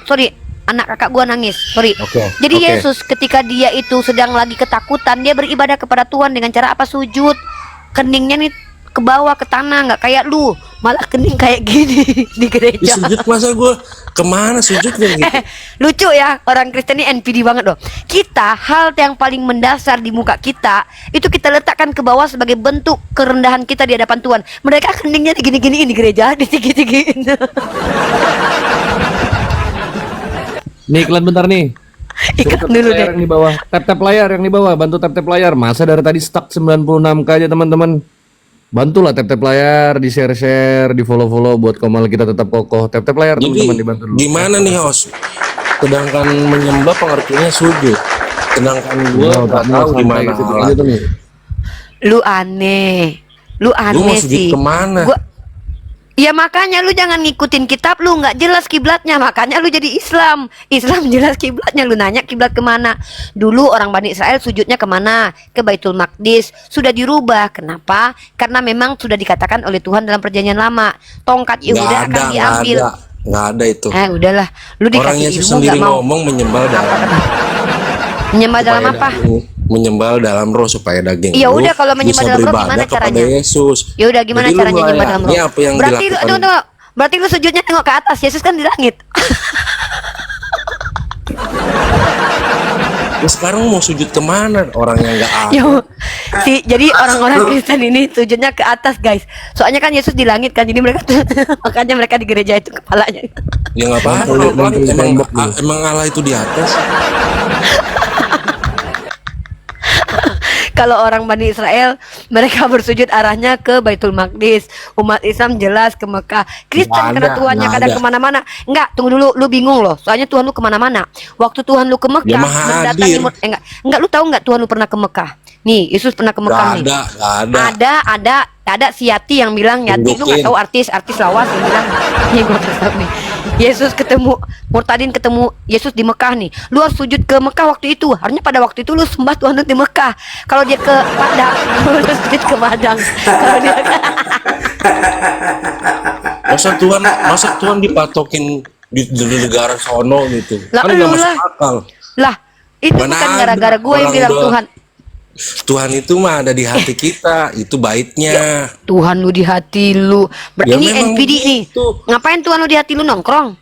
sorry, anak kakak gua nangis, sorry. Oke, Jadi oke. Yesus ketika dia itu sedang lagi ketakutan, dia beribadah kepada Tuhan dengan cara apa? Sujud. Keningnya nih ke bawah ke tanah, nggak kayak lu, malah kening kayak gini di Di gereja. sujud masa gua kemana sujudnya gitu? Lucu ya, orang Kristen ini NPD banget loh. Kita, hal yang paling mendasar di muka kita itu kita letakkan ke bawah sebagai bentuk kerendahan kita di hadapan Tuhan. Mereka keningnya digini-giniin di gereja, ditinggi-tinggiin. Nih iklan bentar nih. Ikat Tap dulu layar deh. yang di bawah. Tap layar yang di bawah, bantu tap layar. Masa dari tadi stuck 96k aja teman-teman. Bantulah tap layar, di share di follow buat Komal kita tetap kokoh. Tap layar Jadi teman-teman, dibantu dulu. gimana nih host? Sedangkan menyembah pengertiannya sujud. Sedangkan gua nggak tahu di mana Allah. tuh nih. Lu aneh. Lu Gua aneh mau sujud sih. kemana? Ya makanya lu jangan ngikutin kitab, lu nggak jelas kiblatnya, makanya lu jadi Islam. Islam jelas kiblatnya, lu nanya kiblat kemana. Dulu orang Bani Israel sujudnya kemana? Ke Baitul Maqdis. Sudah dirubah. Kenapa? Karena memang sudah dikatakan oleh Tuhan dalam perjanjian lama, tongkat Yehuda akan diambil. Nggak ada itu. Udahlah, lu Orang dikasih Yesus ilmu sendiri nggak mau. ngomong menyembah dalam Menyembah dalam supaya apa? daging- menyembah dalam roh supaya daging. Ya lu udah, kalau menyembah bisa dalam roh beribadah gimana kepada caranya? Yesus. Ya udah, gimana Jadi lu caranya nyembah dalam roh? melayani apa yang Berarti dilakukan? tunggu. Berarti lu sujudnya tengok ke atas. Yesus kan di langit. Ya sekarang mau sujud kemana? Orang yang nggak ada. Jadi orang-orang Kristen ini sujudnya ke atas, guys. Soalnya kan Yesus di langit kan, jadi mereka makanya mereka di gereja itu kepalanya. Ya nggak apa-apa. Emang Allah itu di atas. Kalau orang Bani Israel, mereka bersujud arahnya ke Baitul Maqdis. Umat Islam jelas ke Mekah. Kristen Nggak karena ada, Tuhannya nggak kadang ada. kemana-mana. Enggak, tunggu dulu, lu bingung loh. Soalnya Tuhan lu kemana-mana. Waktu Tuhan lu ke Mekah, Ya, Maha mendatangi Hadir. enggak, lu tahu nggak Tuhan lu pernah ke Mekah? Nih, Yesus pernah ke Mekah nih. Nggak ada. Ada si Yati yang bilang, Yati lu nggak Tunjukin. tahu artis lawas yang bilang, nih gue tahu nih. Yesus ketemu Murtadin, ketemu Yesus di Mekah nih. Lu harus sujud ke Mekah waktu itu. Harusnya pada waktu itu lu sembah Tuhan lu di Mekah. Kalau dia ke Padang, lu harus sujud ke Padang. Kalau dia Masa Tuhan dipatokin di negara sono gitu. Lah, Kan nggak lu masuk lah. akal. lah, itu Mana bukan ada gara-gara gue yang orang bilang udah- Tuhan. Tuhan itu mah ada di hati kita, itu baitnya. Tuhan lu di hati lu. Ya, Ini memang NPD nih. gitu. Ngapain Tuhan lu di hati lu nongkrong?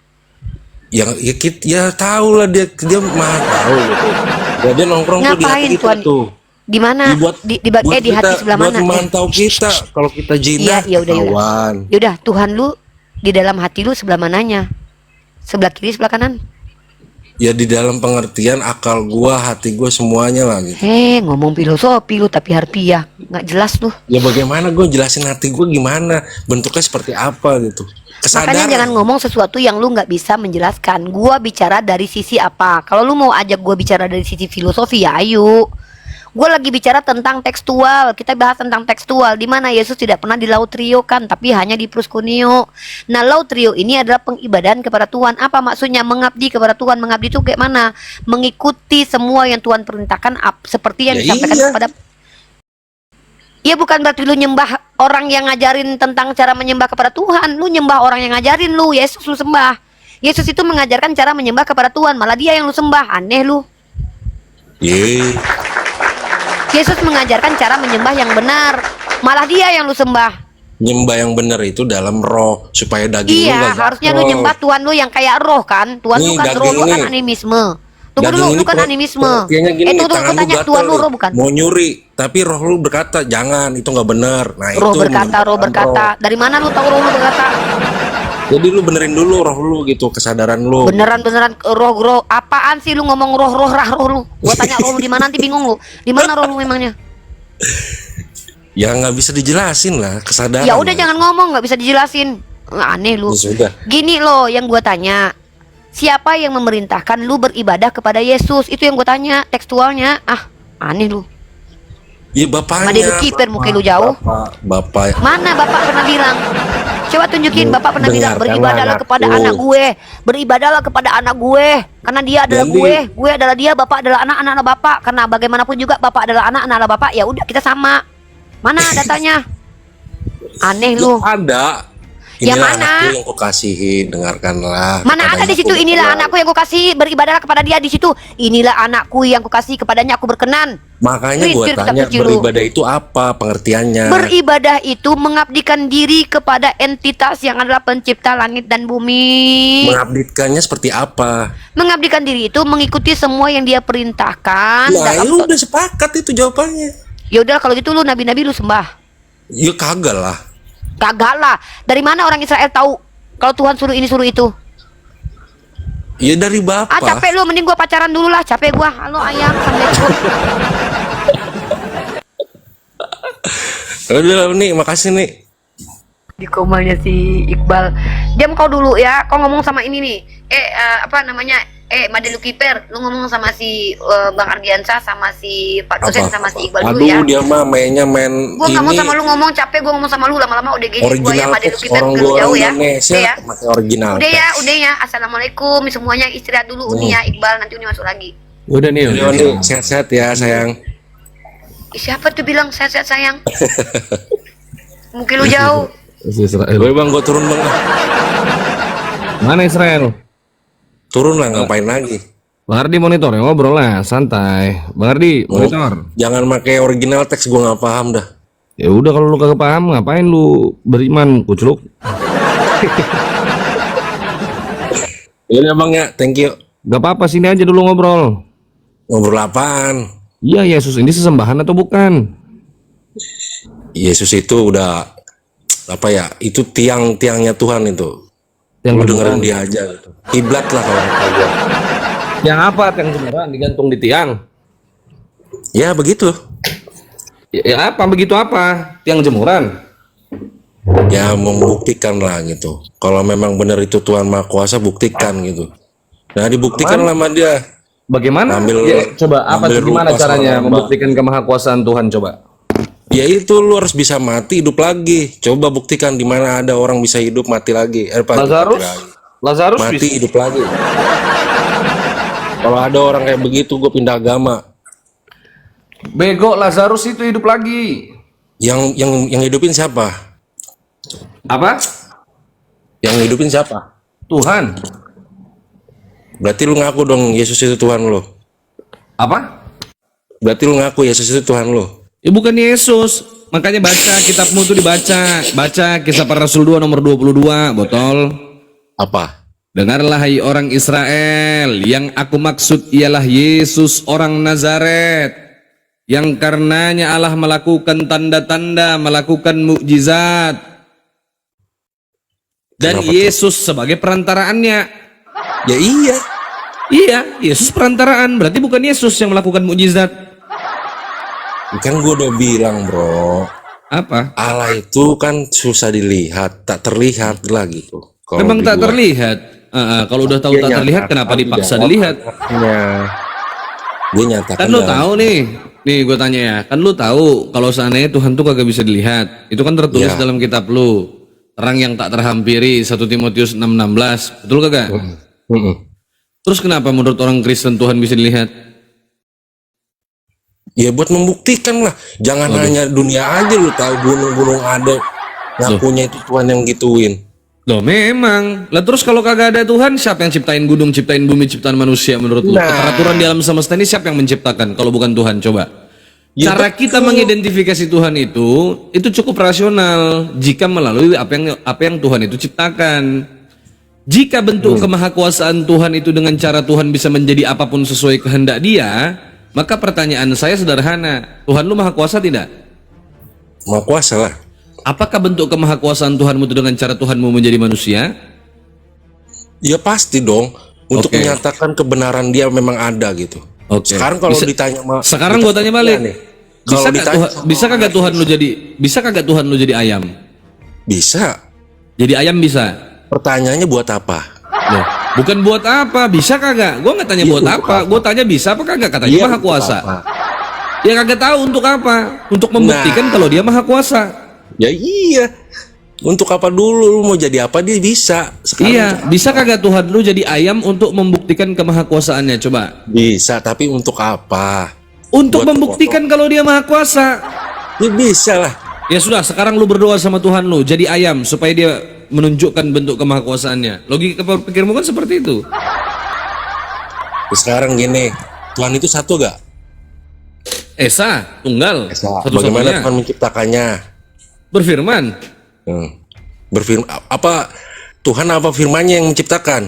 Ya tahu lah dia mah tahu gitu. Ya, dia nongkrong tuh di hati Ngapain kita Tuhan? tuh. Di mana? Buat di hati sebelah buat mana? memantau kita kalau kita Iya, jinah yaudah. kawan. Yaudah, Tuhan lu di dalam hati lu sebelah mananya? Sebelah kiri, sebelah kanan? Ya di dalam pengertian akal gua, hati gua semuanya lah gitu. Ngomong filosofi lu tapi harfiah, nggak jelas lu. Ya bagaimana gua jelasin hati gua gimana, bentuknya seperti apa gitu. Makanya Kesadaran. jangan ngomong sesuatu yang lu nggak bisa menjelaskan. Gua bicara dari sisi apa? Kalau lu mau ajak gua bicara dari sisi filosofi, ya ayo. Gue lagi bicara tentang tekstual. Kita bahas tentang tekstual, di mana Yesus tidak pernah dilautriokan, tapi hanya di proskuneo. Nah, lautrio ini adalah pengibadahan kepada Tuhan. Apa maksudnya mengabdi kepada Tuhan? Mengabdi itu kayak mana? Mengikuti semua yang Tuhan perintahkan, seperti yang Ya disampaikan iya. kepada. Ya bukan berarti lu nyembah orang yang ngajarin tentang cara menyembah kepada Tuhan. Lu nyembah orang yang ngajarin lu. Yesus lu sembah. Yesus itu mengajarkan cara menyembah kepada Tuhan, malah dia yang lu sembah. Aneh lu. Ye, Yesus mengajarkan cara menyembah yang benar. Malah dia yang lu sembah. nyembah yang benar itu dalam roh supaya daging lu Iya, gak harusnya lu gatel. nyembah Tuhan lu yang kayak roh kan. Tuhan lu Nih, kan roh, daging lu kan ini. animisme. Tunggu Daging dulu, ini lu kan per- animisme. pengertiannya gini, Tunggu, tangan aku lu tanya gatel Tuhan lu nih, roh bukan? mau nyuri tapi roh lu berkata jangan, itu nggak benar. Nah Roh itu berkata, roh menyembah berkata. Dari mana lu tahu roh lu berkata? Jadi lu benerin dulu roh lu gitu, kesadaran lu. Beneran roh apaan sih lu ngomong roh roh lu? Gua tanya roh lu di mana nanti bingung lu. Di mana roh lu memangnya? Ya nggak bisa dijelasin lah kesadaran. Ya udah lah. jangan ngomong, nggak bisa dijelasin. Aneh lu. Ya sudah. Gini loh yang gua tanya. Siapa yang memerintahkan lu beribadah kepada Yesus? Itu yang gua tanya tekstualnya. Ah, aneh lu. Ya bapaknya. Made lu kiper muka lu jauh. Bapak. Mana bapak pernah bilang? Coba tunjukin bapak pernah bilang Dengarkanlah beribadahlah kepada anakku. anak gue. Beribadahlah kepada anak gue. Karena dia adalah Jadi- gue adalah dia, bapak adalah anak bapak. Karena bagaimanapun juga bapak adalah anak adalah bapak. Ya udah kita sama. Mana datanya? Aneh lu. Ada. Yang Inilah mana? anakku yang kukasihi, dengarkanlah. Mana ada di situ inilah anakku yang kukasih beribadahlah kepada dia di situ. Inilah anakku yang kukasih kepadanya aku berkenan. Makanya gue Rintir kitab tanya suci lu. beribadah itu apa pengertiannya? Beribadah itu mengabdikan diri kepada entitas yang adalah pencipta langit dan bumi. Mengabdikannya seperti apa? Mengabdikan diri itu mengikuti semua yang dia perintahkan. Nah, ya dalam- udah sepakat itu jawabannya. Ya udah kalau gitu lu nabi-nabi lu sembah. Ya kagak lah. Kagak lah. Dari mana orang Israel tahu kalau Tuhan suruh ini suruh itu? Ya dari bapak. Ah capek lu, mending gua pacaran dulu lah. Capek gua. Halo ayang, assalamualaikum. Udah nih, makasih nih. Di komanya si Iqbal. Diam kau dulu ya. Kau ngomong sama ini nih. Apa namanya? Made lu kiper. Lu ngomong sama si Bang Ardiansa sama si Pak dosen sama si Iqbal dulu ya. Aduh, dia mah mainnya main Gua nggak mau ini sama lu ngomong, capek gua ngomong sama lu lama-lama udah gini gua ya original Made lu teks kiper orang dulu gua orang jauh ya. Indonesia Udah ya. pakai original Udah ya, teks. udah ya. Assalamualaikum semuanya, istirahat dulu Uni ya Iqbal, nanti Uni masuk lagi. Udah nih. Yo nih, sehat-sehat ya sayang. Siapa tuh bilang sehat-sehat sayang? Mungkin lu jauh. Israel. Gue bang, gue turun bang. Mana Israel? Turun lah, ngapain lagi? Bang Ardi monitor ya, ngobrol lah, santai. Bang Ardi monitor. Jangan pakai original teks, gue nggak paham dah. Ya udah kalau lu kagak paham ngapain lu beriman kucluk? Yaudah bang ya, thank you. Gak apa-apa, sini aja dulu ngobrol. Ngobrol apaan? Iya, Yesus ini sesembahan atau bukan? Yesus itu udah apa ya? Itu tiang-tiangnya Tuhan itu. Yang Lu kedua. dengerin dia aja gitu. Kiblat lah kalau kata gua. Yang apa? Yang beneran digantung di tiang. Ya begitu. Ya apa begitu apa? Tiang jemuran. Ya membuktikan lah gitu. Kalau memang benar itu Tuhan Maha Kuasa, buktikan gitu. Nah dibuktikan lah sama dia. Bagaimana? Ambil- Ya, coba apa ambil gimana rupa caranya seorang hamba. membuktikan kemahakuasaan Tuhan coba? Ya itu lu harus bisa mati hidup lagi. Coba buktikan di mana ada orang bisa hidup mati lagi. Lazarus, Lazarus mati bisa. hidup lagi. Kalau ada orang kayak begitu, gue pindah agama. Bego, Lazarus itu hidup lagi. Yang hidupin siapa? Apa? Yang hidupin siapa? Tuhan. Berarti lu ngaku dong Yesus itu Tuhan lu. Apa? Berarti lu ngaku Yesus itu Tuhan lu. Ya bukan Yesus. Makanya baca kitabmu tuh dibaca. Baca Kisah Para Rasul 2 nomor 22, botol. Apa? Dengarlah hai orang Israel, yang aku maksud ialah Yesus orang Nazaret, yang karenanya Allah melakukan tanda-tanda, melakukan mukjizat. Dan Kenapa tuh? Yesus sebagai perantaraannya. Ya iya. Iya, Yesus perantaraan, berarti bukan Yesus yang melakukan mukjizat. Kan gue udah bilang bro, Apa? Allah itu kan susah dilihat, tak terlihat lah gitu. Kalau Memang di tak gua. terlihat. Kalau udah tahu Dia tak terlihat, nyatakan kenapa di dipaksa dalam dilihat? anaknya. Dia nyatakan Kan lu dalam- tahu nih gue tanya ya, kan lu tahu kalau seandainya Tuhan tuh kagak bisa dilihat, itu kan tertulis Ya. dalam kitab lu, terang yang tak terhampiri, 1 Timotius 6:16, betul kagak? Mm-mm. Terus kenapa menurut orang Kristen Tuhan bisa dilihat? Ya buat membuktikan lah. Jangan hanya dunia aja lu tahu gunung-gunung ada. Ngakunya itu Tuhan yang gituin. Loh memang. Lah terus kalau kagak ada Tuhan, siapa yang ciptain gunung, ciptain bumi, ciptaan manusia menurut lu? Nah. Peraturan di alam semesta ini siapa yang menciptakan kalau bukan Tuhan? Coba. Ya, Cara kita mengidentifikasi Tuhan itu cukup rasional jika melalui apa yang Tuhan itu ciptakan. Jika bentuk kemahakuasaan Tuhan itu dengan cara Tuhan bisa menjadi apapun sesuai kehendak Dia, maka pertanyaan saya sederhana. Tuhan lu maha kuasa tidak? Maha kuasa lah. Apakah bentuk kemahakuasaan Tuhanmu itu dengan cara Tuhanmu menjadi manusia? Ya pasti dong. Untuk Oke. menyatakan kebenaran dia memang ada gitu. Oke. Sekarang kalau Bisa- ditanya Sekarang gua tanya balik. nih. Bisa Kalau kagak ditanya Tuhan, bisa kagak Tuhan lu jadi ayam? bisa. Jadi ayam bisa. Pertanyaannya buat apa? Loh, bukan buat apa? Bisa kagak? Gua nggak tanya Iya, buat untuk apa. Gua tanya bisa apa kagak? Katanya Iya, maha untuk kuasa. apa? Ya kagak tahu untuk apa? Untuk membuktikan kalau dia maha kuasa. Ya iya. Untuk apa dulu? Lu mau jadi apa dia bisa. Sekarang Iya, bisa kagak Tuhan lu jadi ayam untuk membuktikan kemahakuasaannya? Coba. bisa, tapi untuk apa? Untuk Buat membuktikan kalau dia maha kuasa. Ya bisa lah. Ya sudah, sekarang lu berdoa sama Tuhan lu jadi ayam supaya dia menunjukkan bentuk kemahakuasaannya. Logika pikirmu kan seperti itu. Sekarang gini, Tuhan itu satu gak? Esa, tunggal, Bagaimana satu-satunya. Tuhan menciptakannya? Berfirman. Berfirman apa? Tuhan apa firmannya yang menciptakan?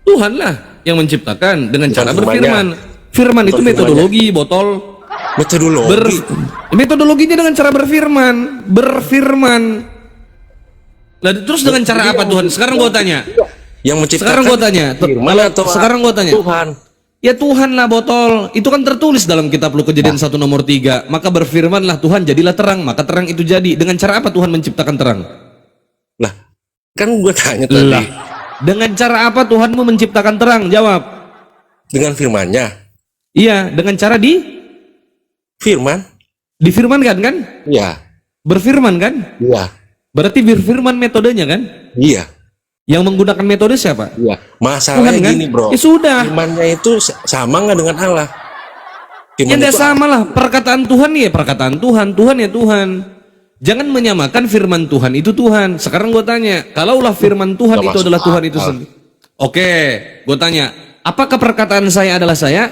Tuhan lah yang menciptakan dengan Bukan cara firmannya. berfirman. Firman itu Bukan metodologi, botol. Metodologi. Metodologinya dengan cara berfirman. Lah terus dengan cara apa Tuhan? Sekarang gua tanya. Yang menciptakan. Sekarang gua tanya. Firman atau Sekarang gua tanya. Tuhan. Ya Tuhan lah botol. Itu kan tertulis dalam kitab Lu Kejadian 1 nomor 3. Maka berfirmanlah Tuhan jadilah terang. Maka terang itu jadi. Dengan cara apa Tuhan menciptakan terang? Lah, kan gue tanya tadi. Lah. Dengan cara apa Tuhanmu menciptakan terang? Jawab. Dengan firmannya. Iya, dengan cara Firman? difirmankan kan? Iya. Berfirman kan? Iya. Berarti berfirman metodenya kan? Iya. Yang menggunakan metode siapa? Iya. Masalahnya Tuhan kan? gini, bro. Ya sudah. Firmannya itu sama nggak dengan Allah? Ya Firman tidak itu sama lah. Perkataan Tuhan ya perkataan Tuhan. Tuhan ya Tuhan. Jangan menyamakan firman Tuhan itu Tuhan. Sekarang gue tanya, kalaulah firman Tuhan Nggak itu masuk adalah Tuhan itu akal. sendiri. Oke, gue tanya, apakah perkataan saya adalah saya?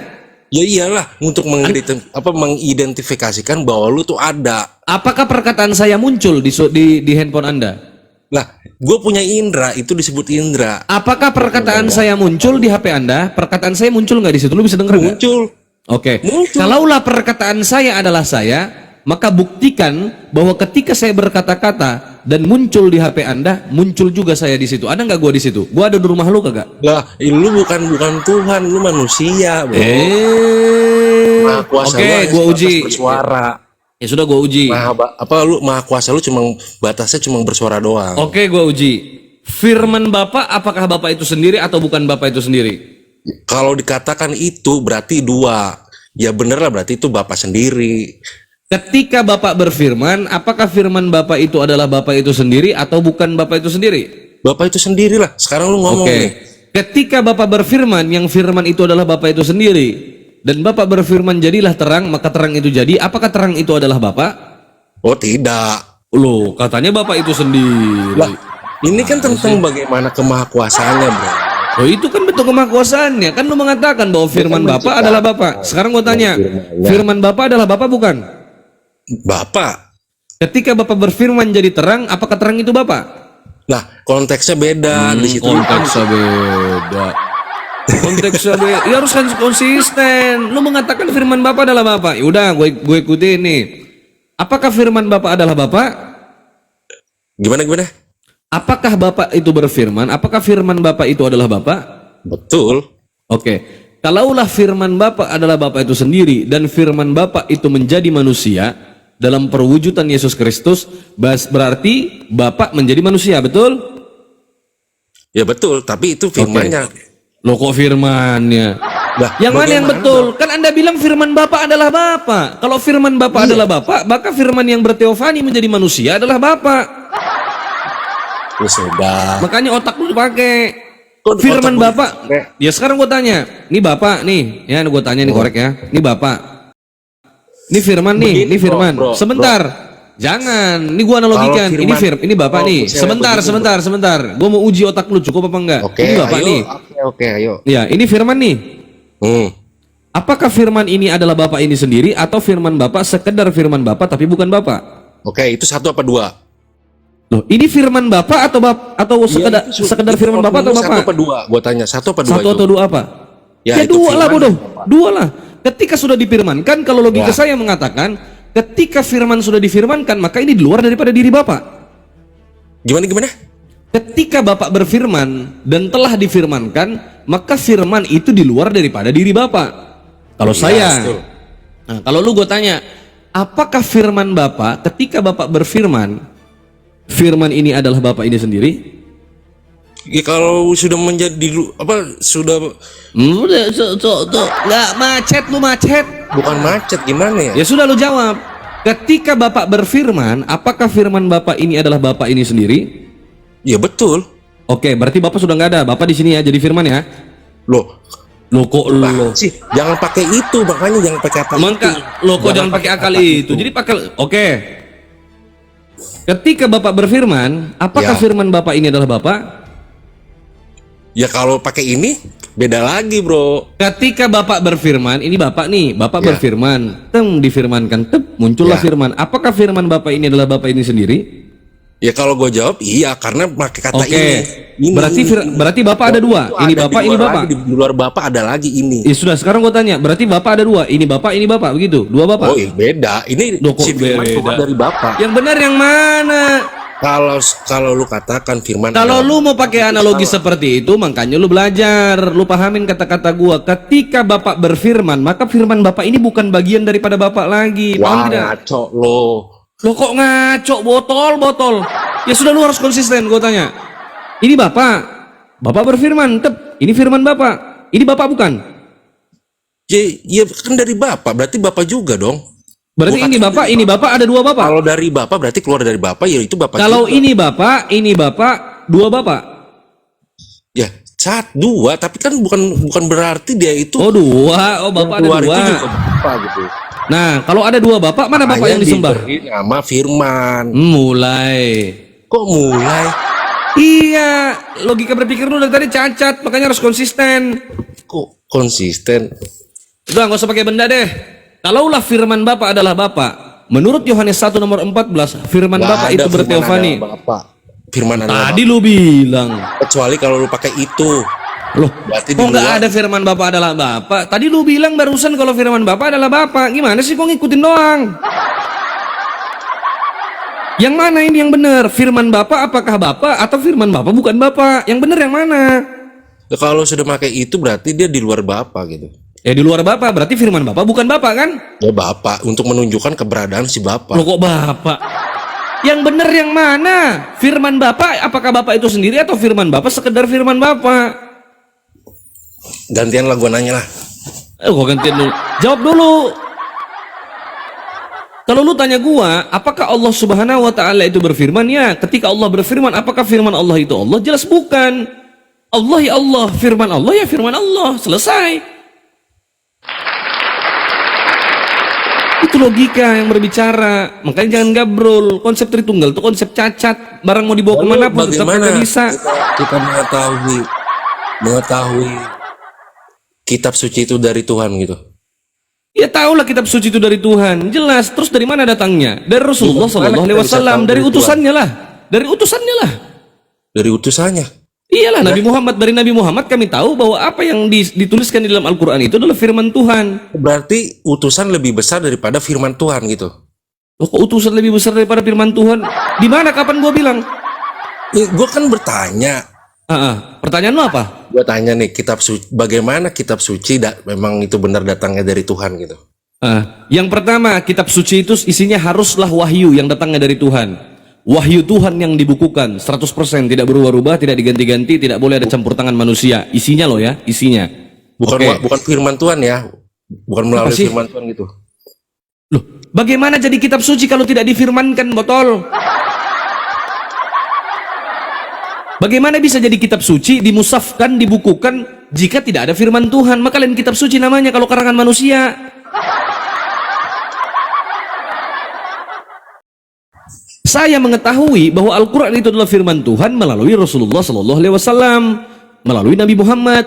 Ya iyalah, untuk mengidentifikasikan bahwa lu tuh ada. Apakah perkataan saya muncul di handphone Anda? Lah, gue punya indera, itu disebut indera. Apakah perkataan saya muncul di HP Anda? Perkataan saya muncul nggak di situ? Lu bisa denger nggak? Muncul. Oke. Muncul. Kalaulah perkataan saya adalah saya, maka buktikan bahwa ketika saya berkata-kata dan muncul di HP Anda, muncul juga saya di situ. Ada nggak gua di situ? Gua ada di rumah lu kagak? Lah, lu bukan Tuhan, lu manusia, bro. Maha kuasa Oke, lu hanya gua sebatas uji. bersuara. Ya sudah gua uji. Maha kuasa lu cuma batasnya cuma bersuara doang. Oke, gua uji. Firman Bapak, apakah Bapak itu sendiri atau bukan Bapak itu sendiri? Kalau dikatakan itu berarti dua. Ya bener lah, berarti itu Bapak sendiri. Ketika Bapak berfirman, apakah firman Bapak itu adalah Bapak itu sendiri atau bukan Bapak itu sendiri? Bapak itu sendiri lah. Sekarang lu ngomong Oke. nih. Ketika Bapak berfirman, yang firman itu adalah Bapak itu sendiri, dan Bapak berfirman jadilah terang, maka terang itu jadi. Apakah terang itu adalah Bapak? Oh tidak. Loh, katanya Bapak itu sendiri. Lah, ini kan tentang bagaimana kemahakuasaannya, bro. Oh, itu kan bentuk kemahakuasaannya. Kan lu mengatakan bahwa firman Bapak adalah Bapak. Sekarang gua tanya, firman Bapak adalah Bapak bukan? Bapak. Ketika Bapak berfirman jadi terang, apakah terang itu Bapak? Nah, konteksnya beda di situ. Konteksnya beda. Konteksnya beda. Ya harus kan konsisten. Lu mengatakan firman Bapak adalah Bapak. Yaudah, gue ikuti ini. Apakah firman Bapak adalah Bapak? Gimana? Apakah Bapak itu berfirman? Apakah firman Bapak itu adalah Bapak? Betul. Oke. Kalaulah firman Bapak adalah Bapak itu sendiri dan firman Bapak itu menjadi manusia dalam perwujudan Yesus Kristus, berarti Bapak menjadi manusia, betul? Ya betul, tapi itu firmannya. Loh kok firmannya? Lah, Yang mana yang bagaimana? betul? Kan Anda bilang firman Bapak adalah Bapak. Kalau firman Bapak adalah Bapak, maka firman yang berteofani menjadi manusia adalah Bapak. Ya sudah. Makanya otak lu dipakai. Kok Firman otak lu Bapak. dipakai? Ya sekarang gue tanya. Nih Bapak nih. Ya gue tanya nih korek ya. Nih Bapak. Nih firman nih. Begini, Nih firman. bro, Sebentar. Jangan, ini gua analogikan. Kalau Ini firman- ini Bapak Oh, nih. misalnya Sebentar. Gua mau uji otak lu cukup apa enggak? Oke, Ini Bapak ayo. nih. Oke, ayo. Ya, ini firman nih. Hmm. Apakah firman ini adalah Bapak ini sendiri atau firman Bapak sekedar firman Bapak tapi bukan Bapak? Oke, itu 1 apa 2? Loh, ini firman Bapak atau sekedar Iya, sekedar firman Bapak atau 1 Bapak? apa 2? Gua tanya 1 apa 2 Satu itu? atau dua apa? Ya, Ya, itu dua lah firman. bodoh. Dua lah. Ketika sudah difirmankan, kalau logika Ya. saya mengatakan, ketika firman sudah difirmankan, maka ini di luar daripada diri Bapak. Gimana? Ketika Bapak berfirman dan telah difirmankan, maka firman itu di luar daripada diri Bapak. Kalau saya, betul. nah, kalau lu gue tanya, apakah firman Bapak ketika Bapak berfirman, firman ini adalah Bapak ini sendiri? Ya kalau sudah menjadi sudah Udah, nggak macet, lu macet. bukan macet gimana ya? Ya sudah lu jawab. Ketika Bapak berfirman, apakah firman Bapak ini adalah Bapak ini sendiri? Ya betul. Oke, berarti Bapak sudah nggak ada. Bapak di sini ya, jadi firman ya. Loh, Lo kok lo? sih jangan pakai itu, makanya jangan pakai apa Maka lo kok jangan pakai akal itu. Jadi pakai oke. Ketika Bapak berfirman, apakah Ya. firman Bapak ini adalah Bapak? Ya kalau pakai ini beda lagi, Bro. Ketika Bapak berfirman, ini Bapak nih, Bapak Ya. berfirman, difirmankan, muncullah Ya. firman. Apakah firman Bapak ini adalah Bapak ini sendiri? Ya kalau gue jawab iya karena pakai kata Oke. ini. Berarti Bapak ada dua. Itu Ini ada Bapak, di ini luar Bapak. lagi, di luar Bapak ada lagi ini. Ya sudah, sekarang gue tanya, berarti Bapak ada dua. Ini Bapak, begitu. Dua Bapak. Oh, iya, beda. Ini Loh, kok si firman beda? keluar dari Bapak. Yang benar yang mana? Kalau lu katakan firman Kalau adalah- lu mau pakai analogi seperti itu, makanya lu belajar, lu pahamin kata-kata gua. Ketika Bapak berfirman, maka firman Bapak ini bukan bagian daripada Bapak lagi. Paham Wah, tidak? ngaco lo. Lo kok ngaco, botol. Ya sudah, lu harus konsisten, gua tanya. Ini Bapak berfirman, ini firman Bapak. Ini Bapak bukan? Ya kan dari Bapak, berarti Bapak juga dong. Berarti Gua ini katakan Bapak, dari ini Bapak, ada dua Bapak. Kalau dari Bapak berarti keluar dari Bapak, ya itu Bapak Kalau juga. ini Bapak, dua Bapak. Ya, 2, tapi kan bukan berarti dia itu Oh, dua. Oh, Bapak ada keluar dua. itu juga Bapak gitu. Nah, kalau ada dua Bapak, mana Bapak yang Makanya disembah? diberi nama firman. Mulai. Kok mulai? Iya, logika berpikir lu dari tadi cacat, makanya harus konsisten. Kok konsisten? Udah, nggak usah pakai benda deh. Kalaulah firman Bapak adalah Bapak, menurut Yohanes 1 nomor 14, firman Nggak Bapak ada itu firman berteofani. adalah Bapak. Firman adalah Tadi lu bilang. Bapak. Kecuali kalau lu pakai itu. Loh, Berarti kok di nggak luar- ada firman Bapak adalah Bapak? Tadi lu bilang barusan kalau firman Bapak adalah Bapak. Gimana sih kok ngikutin doang? Yang mana ini yang benar? Firman Bapak apakah Bapak atau firman Bapak bukan Bapak? Yang benar yang mana? Ya, kalau sudah pakai itu berarti dia di luar Bapak gitu. Ya di luar Bapak, berarti firman Bapak bukan Bapak kan? Ya Bapak untuk menunjukkan keberadaan si Bapak. Loh kok Bapak? Yang benar yang mana? Firman Bapak, apakah Bapak itu sendiri atau firman Bapak sekedar firman Bapak? Gantian lah gua nanya lah. Gua gantiin dulu. Jawab dulu. Kalau lu tanya gua, apakah Allah Subhanahu wa taala itu berfirman? Ya, ketika Allah berfirman, apakah firman Allah itu Allah? Jelas bukan. Allah ya Allah, firman Allah ya firman Allah. Selesai. Itu logika yang berbicara. Makanya jangan gabrol. Konsep Tritunggal itu konsep cacat. Barang mau dibawa kemana pun tetap Bagaimana nggak bisa. kita mengetahui kitab suci itu dari Tuhan gitu? Ya tahulah kitab suci itu dari Tuhan. Jelas. Terus dari mana datangnya? Dari Rasulullah Shallallahu Alaihi Wasallam. Dari utusannya lah. Dari utusannya lah. Dari utusannya. Iyalah Nabi Muhammad. Dari Nabi Muhammad kami tahu bahwa apa yang dituliskan di dalam Al-Quran itu adalah firman Tuhan. Berarti utusan lebih besar daripada firman Tuhan gitu. Loh, kok utusan lebih besar daripada firman Tuhan? Di mana? Kapan gua bilang? Gue kan bertanya. Pertanyaan lu apa? Gue tanya nih kitab suci, bagaimana kitab suci memang itu benar datangnya dari Tuhan gitu. Yang pertama, kitab suci itu isinya haruslah wahyu yang datangnya dari Tuhan. Wahyu Tuhan yang dibukukan 100%, tidak berubah-ubah, tidak diganti-ganti, tidak boleh ada campur tangan manusia. Isinya loh ya, isinya. Oke. Bukan firman Tuhan ya. Bukan melalui Apa sih? firman Tuhan gitu. Loh, bagaimana jadi kitab suci kalau tidak difirmankan, botol? Bagaimana bisa jadi kitab suci, dimusafkan, dibukukan jika tidak ada firman Tuhan? Maka lain kitab suci namanya kalau karangan manusia. Saya mengetahui bahwa Al-Quran itu adalah firman Tuhan melalui Rasulullah Sallallahu Alaihi Wasallam, melalui Nabi Muhammad.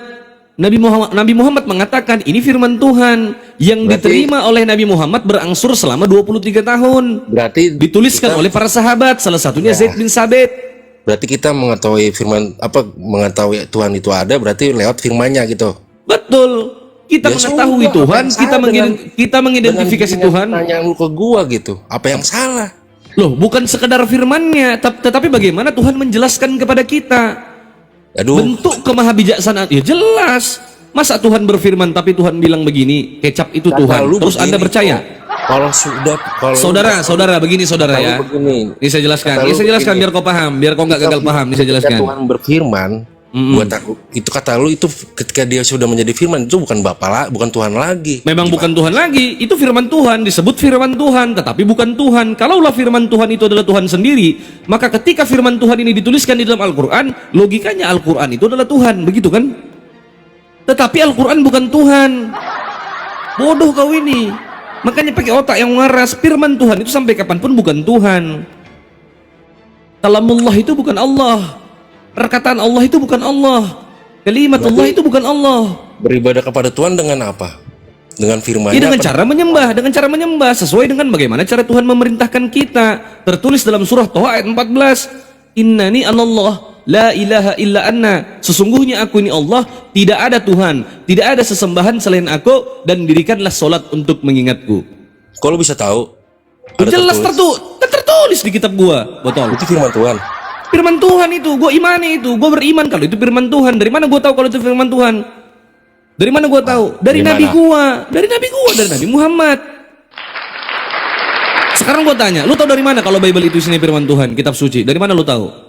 Nabi Muhammad mengatakan ini firman Tuhan yang diterima oleh Nabi Muhammad berangsur selama 23 tahun. Berarti Dituliskan oleh para sahabat, salah satunya Zaid bin Sabit. berarti kita mengetahui mengetahui Tuhan itu ada berarti lewat firman-Nya gitu. Betul. Kita Ya mengetahui sudah, Tuhan, apa yang salah kita mengidentifikasi dengan Tuhan. Tanya lu ke gua gitu. Apa yang salah? Loh, bukan sekedar firman-Nya, tetapi bagaimana Tuhan menjelaskan kepada kita. Aduh, Bentuk kemahabijaksanaan. Ya jelas. Masa Tuhan berfirman tapi Tuhan bilang begini, kecap itu kata Tuhan. lu Terus begini, Anda percaya? Kalau Saudara, begini saudara kata lu ya. begini. Ini saya jelaskan. Kata Ini lu saya jelaskan begini. biar kau paham, biar kau nggak gagal paham. Ini saya Ketika jelaskan. Tuhan berfirman, buat aku, itu kata lu itu ketika dia sudah menjadi firman itu bukan bukan Tuhan lagi. Memang bukan Tuhan lagi, itu firman Tuhan, disebut firman Tuhan, tetapi bukan Tuhan. Kalaulah firman Tuhan itu adalah Tuhan sendiri, maka ketika firman Tuhan ini dituliskan di dalam Al-Quran, logikanya Al-Quran itu adalah Tuhan, begitu kan? Tetapi Al-Quran bukan Tuhan. Bodoh kau ini. Makanya pakai otak yang waras. Firman Tuhan itu sampai kapanpun bukan Tuhan. Kalamullah itu bukan Allah. Perkataan Allah itu bukan Allah. Kalimat Allah itu bukan Allah. Beribadah kepada Tuhan dengan apa? Dengan firman-Nya. Ya, dengan apa? cara menyembah sesuai dengan bagaimana cara Tuhan memerintahkan kita. Tertulis dalam surah Toha ayat 14. Innani anallah la ilaha illa anna. Sesungguhnya aku ini Allah, tidak ada Tuhan, tidak ada sesembahan selain aku, dan dirikanlah solat untuk mengingatku. Kalau bisa tahu? Itu Ada jelas tertulis. tertulis di kitab gua. Betul. Itu firman Tuhan. Firman Tuhan itu, gua imani itu, gua beriman kalau itu firman Tuhan. Dari mana gua tahu kalau itu firman Tuhan? Dari mana gua tahu? Dari Dari Nabi mana? gua, dari Nabi Muhammad. Sekarang gua tanya, lu tahu dari mana kalau Bible itu isinya firman Tuhan, kitab suci? Dari mana lu tahu?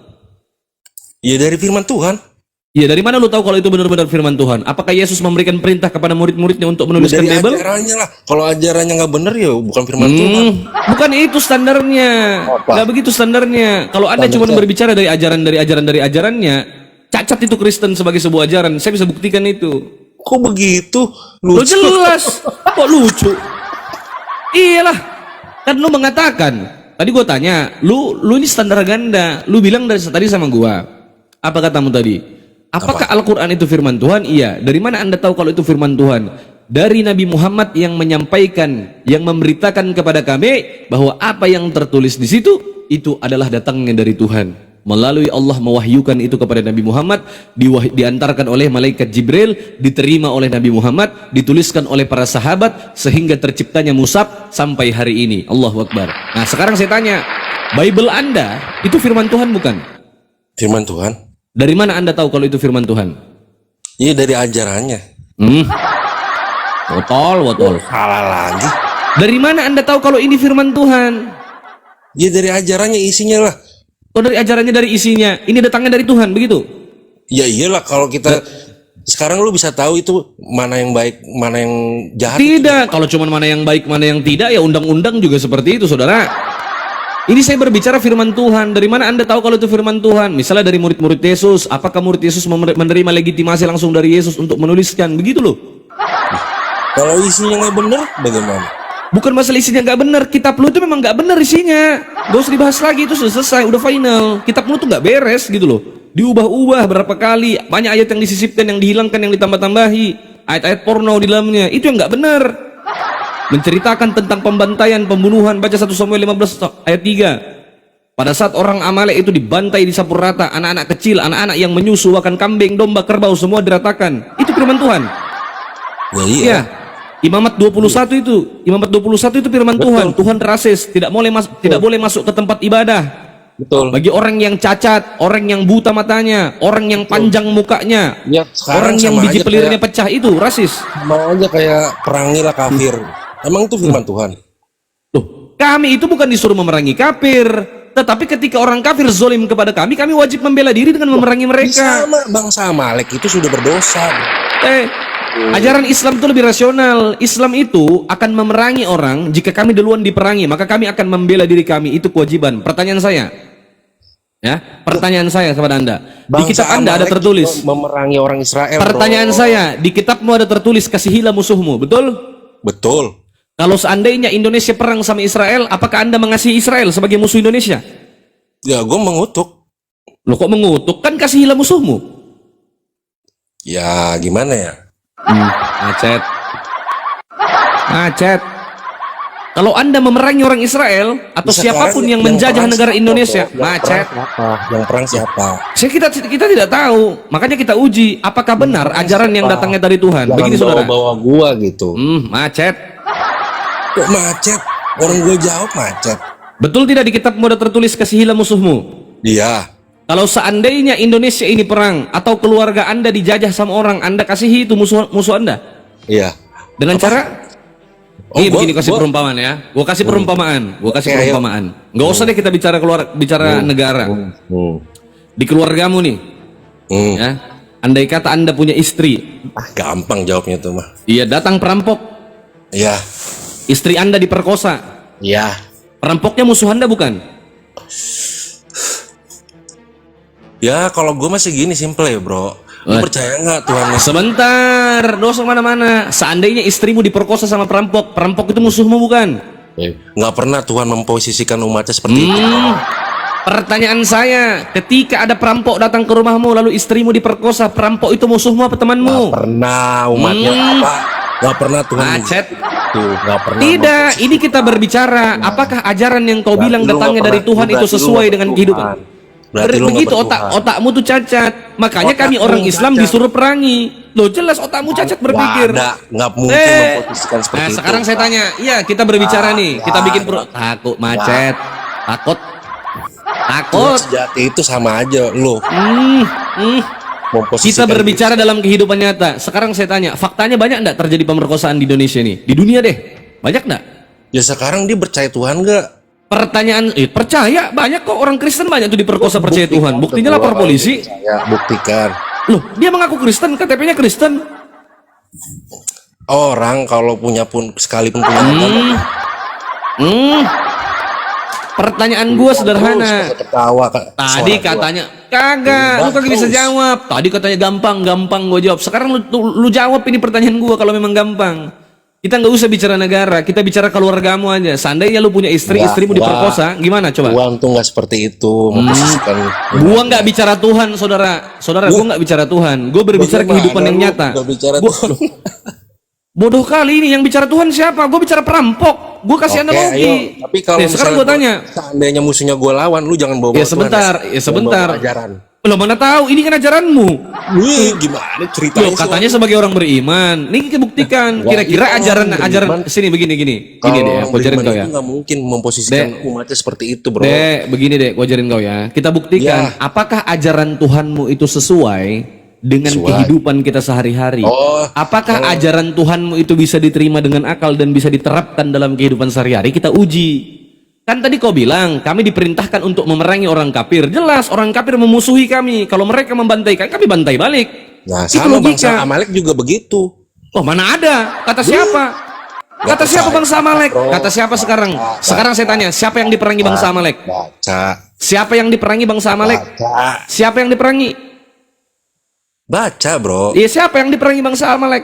Ya dari firman Tuhan. Iya, dari mana lu tahu kalau itu benar-benar firman Tuhan? Apakah Yesus memberikan perintah kepada murid-muridnya untuk menuliskan Dari Bible? ajarannya lah. Kalau ajarannya nggak bener ya bukan firman Tuhan. Bukan itu standarnya. Apa? Nggak begitu standarnya. Kalau Anda cuma berbicara dari ajarannya, cacat itu Kristen sebagai sebuah ajaran. Saya bisa buktikan itu. Kok begitu? Lo Lucu. jelas. Kok lucu? Iyalah. Kan lu mengatakan. Tadi gua tanya, lu ini standar ganda. Lu bilang dari tadi sama gua. Apa katamu tadi? Apakah Al-Quran itu firman Tuhan? Iya. Dari mana Anda tahu kalau itu firman Tuhan? Dari Nabi Muhammad yang menyampaikan, yang memberitakan kepada kami bahwa apa yang tertulis di situ itu adalah datangnya dari Tuhan. Melalui Allah mewahyukan itu kepada Nabi Muhammad, diantarkan oleh malaikat Jibril, diterima oleh Nabi Muhammad, dituliskan oleh para sahabat sehingga terciptanya mushaf sampai hari ini. Allahu Akbar. Nah, sekarang saya tanya, Bible Anda itu firman Tuhan bukan? Firman Tuhan. Dari mana Anda tahu kalau itu firman Tuhan? Iya dari ajarannya. Botol. Salah lagi. Dari mana Anda tahu kalau ini firman Tuhan? Ya dari ajarannya isinya lah. Oh, dari ajarannya, dari isinya. Ini datangnya dari Tuhan, begitu? Ya iyalah kalau kita sekarang lu bisa tahu itu mana yang baik, mana yang jahat. Tidak. Kalau cuma mana yang baik, mana yang tidak, ya undang-undang juga seperti itu, saudara. Ini saya berbicara firman Tuhan. Dari mana Anda tahu kalau itu firman Tuhan? Misalnya dari murid-murid Yesus. Apakah murid Yesus menerima legitimasi langsung dari Yesus untuk menuliskan? Begitu loh. Kalau isinya nggak bener, bagaimana? Bukan masalah isinya nggak benar. Kitab lu itu memang nggak benar isinya. Gak usah dibahas lagi, itu sudah selesai, udah final. Kitab lu tuh nggak beres gitu loh. Diubah-ubah berapa kali. Banyak ayat yang disisipkan, yang dihilangkan, yang ditambah-tambahi. Ayat-ayat porno di dalamnya. Itu yang nggak benar. Menceritakan tentang pembantaian, pembunuhan. Baca 1 Samuel 15 ayat 3. Pada saat orang Amalek itu dibantai, disapu rata, anak-anak kecil, anak-anak yang menyusu, akan kambing, domba, kerbau, semua diratakan. Itu firman Tuhan. Ya iya. Ya. Imamat 21 itu firman Tuhan. Tuhan rasis, tidak boleh masuk ke tempat ibadah. Betul. Bagi orang yang cacat, orang yang buta matanya, orang yang panjang mukanya, Ya, sekarang orang yang sama biji aja pelirnya pecah, itu rasis. Sama aja kayak perangilah kafir. Emang itu firman Tuhan? Loh, kami itu bukan disuruh memerangi kafir, tetapi ketika orang kafir zolim kepada kami wajib membela diri dengan memerangi mereka. Sama bangsa Amalek itu sudah berdosa. Ajaran Islam itu lebih rasional. Islam itu akan memerangi orang. Jika kami duluan diperangi, maka kami akan membela diri kami. Itu kewajiban. Pertanyaan saya, kepada Anda, di kitab Anda ada tertulis memerangi orang Israel. pertanyaan saya, di kitabmu ada tertulis kasihilah musuhmu, betul? Betul. Kalau seandainya Indonesia perang sama Israel, apakah Anda mengasihi Israel sebagai musuh Indonesia? Ya gue mengutuk. Lo kok mengutuk? Kan kasihilah musuhmu. Ya gimana ya? Macet. Macet. Kalau Anda memerangi orang Israel atau Sekarang siapapun yang menjajah perang negara siapa, Indonesia, bro? Yang macet. perang siapa? Yang perang siapa? Kita tidak tahu. Makanya kita uji apakah benar ajaran yang datangnya dari Tuhan. Jangan Begini saudara. bawa gua gitu. Macet. Kok macet? Orang gue jawab macet. Betul tidak di kitab muda tertulis kasihilah musuhmu? Iya. Kalau seandainya Indonesia ini perang atau keluarga Anda dijajah sama orang, Anda kasihi itu musuh Anda. Iya. Dengan cara begini kasih perumpamaan ya. Gua kasih perumpamaan. Nggak usah deh kita bicara negara. Di keluargamu nih. Ya. Andai kata Anda punya istri. Gampang jawabnya tuh mah. Iya, datang perampok. Iya. Istri Anda diperkosa. Iya. Perampoknya musuh Anda bukan? Ya kalau gue masih gini simple ya bro. Lu percaya nggak Tuhan? Sebentar, dosa mana-mana. Seandainya istrimu diperkosa sama perampok, perampok itu musuhmu bukan? Nggak pernah Tuhan memposisikan umatnya seperti itu. Pertanyaan saya, ketika ada perampok datang ke rumahmu lalu istrimu diperkosa, perampok itu musuhmu apa temanmu? Nggak pernah umatnya apa? Nggak pernah Tuhan. Macet. Tuh, nggak pernah. Tidak, ini kita berbicara apakah ajaran yang kau bilang datangnya dari Tuhan itu sesuai dengan kehidupan? Begitu otakmu tuh cacat. Makanya kami orang Islam disuruh perangi. Loh jelas otakmu cacat berpikir. Nggak mungkin memposisikan seperti itu. Sekarang saya tanya, iya kita berbicara nih, kita bikin takut macet, takut. Sejati itu sama aja lo. Kita berbicara dalam kehidupan nyata. Sekarang saya tanya, faktanya banyak nggak terjadi pemerkosaan di Indonesia nih? Di dunia deh, banyak nggak? Ya sekarang dia percaya Tuhan nggak? Pertanyaan, percaya banyak kok orang Kristen banyak tuh diperkosa percaya Tuhan. Buktinya lapor polisi. Ya buktikan. Loh, dia mengaku Kristen, KTP-nya Kristen. Orang kalau sekalipun punya agama. Pertanyaan gua sederhana. Tadi suara katanya kagak, lu kagak bisa jawab. Tadi katanya gampang gua jawab. Sekarang lu jawab ini pertanyaan gua kalau memang gampang. Kita nggak usah bicara negara, kita bicara keluargamu aja. Seandainya lu punya istrimu diperkosa, gimana coba? Tuhan tuh nggak seperti itu memposisikan. Gua nggak bicara Tuhan, saudara. Gua nggak bicara Tuhan. Gua berbicara kehidupan yang nyata. Bodoh kali ini, yang bicara Tuhan siapa? Gua bicara perampok. Gua kasih analogi. Tapi kalau sekarang gua tanya, seandainya musuhnya gua lawan, lu jangan bawa. Ya sebentar. Ajaran. Lo mana tahu ini kan ajaranmu. Wih, gimana ceritanya? Loh, katanya sebagai orang beriman. Ini kita buktikan. Kira-kira ajaran sini begini. Gini deh, aku ajarin kau ya. Nggak mungkin memposisikan umatnya seperti itu, bro. Begini deh, aku ajarin kau ya. Kita buktikan apakah ajaran Tuhanmu itu sesuai dengan kehidupan kita sehari-hari. Apakah ajaran Tuhanmu itu bisa diterima dengan akal dan bisa diterapkan dalam kehidupan sehari-hari? Kita uji. Kan tadi kau bilang kami diperintahkan untuk memerangi orang kafir. Jelas orang kafir memusuhi kami. Kalau mereka membantai kami bantai balik. Nah, itu sama logika. bangsa Amalek juga begitu. Oh, mana ada? Kata siapa? Kata siapa bangsa Amalek? Kata siapa sekarang? Sekarang saya tanya, siapa yang diperangi bangsa Amalek? Baca. Siapa yang diperangi bangsa Amalek? Siapa yang diperangi? Baca, bro. Iya, siapa yang diperangi bangsa Amalek?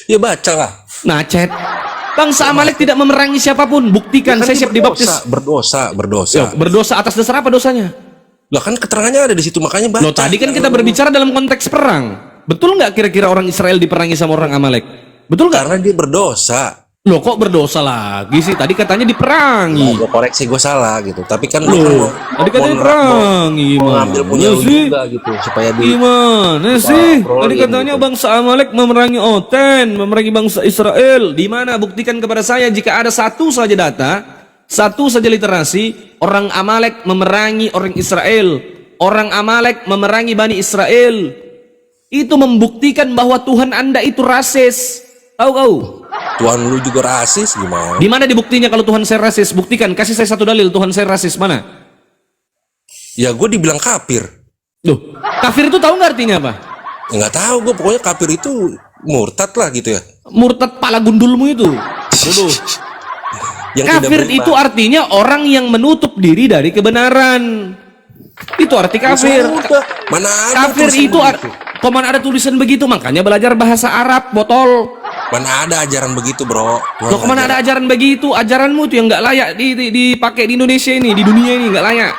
Ya baca lah. Nah, bangsa Amalek tidak memerangi siapapun. Buktikan, saya siap dibaptis. Berdosa. Berdosa atas dasar apa dosanya? Lah kan keterangannya ada di situ, makanya baca. Loh, tadi kan kita berbicara dalam konteks perang. Betul nggak kira-kira orang Israel diperangi sama orang Amalek? Betul nggak? Karena dia berdosa. Loh, kok berdosa lagi sih? Tadi katanya diperangi. Gue koreksi, gue salah gitu. Tapi kan Loh, tadi katanya diperangi. Mengambil punya sih? juga gitu supaya Gimana sih? Tadi katanya bangsa Amalek memerangi Oten, memerangi bangsa Israel. Di mana? Buktikan kepada saya jika ada satu saja data, satu saja literasi, orang Amalek memerangi orang Israel. Orang Amalek memerangi Bani Israel. Itu membuktikan bahwa Tuhan Anda itu rasis. Tahu kau? Tuhan lu juga rasis gimana? Di mana dibuktinya kalau Tuhan saya rasis? Buktikan, kasih saya satu dalil Tuhan saya rasis, mana? Ya gue dibilang kafir. Loh, kafir itu tahu nggak artinya apa? Ya, nggak tahu gue, pokoknya kafir itu murtad lah gitu ya. Murtad pala gundulmu itu. Bodoh. Kafir itu artinya orang yang menutup diri dari kebenaran. Itu arti kafir. Mana ada kafir itu kok mana ada tulisan begitu? Makanya belajar bahasa Arab, botol. Mana ada ajaran begitu, bro? Tuhan Loh, kemana ada ajaran begitu? Ajaranmu tuh yang nggak layak dipakai di Indonesia ini, di dunia ini nggak layak.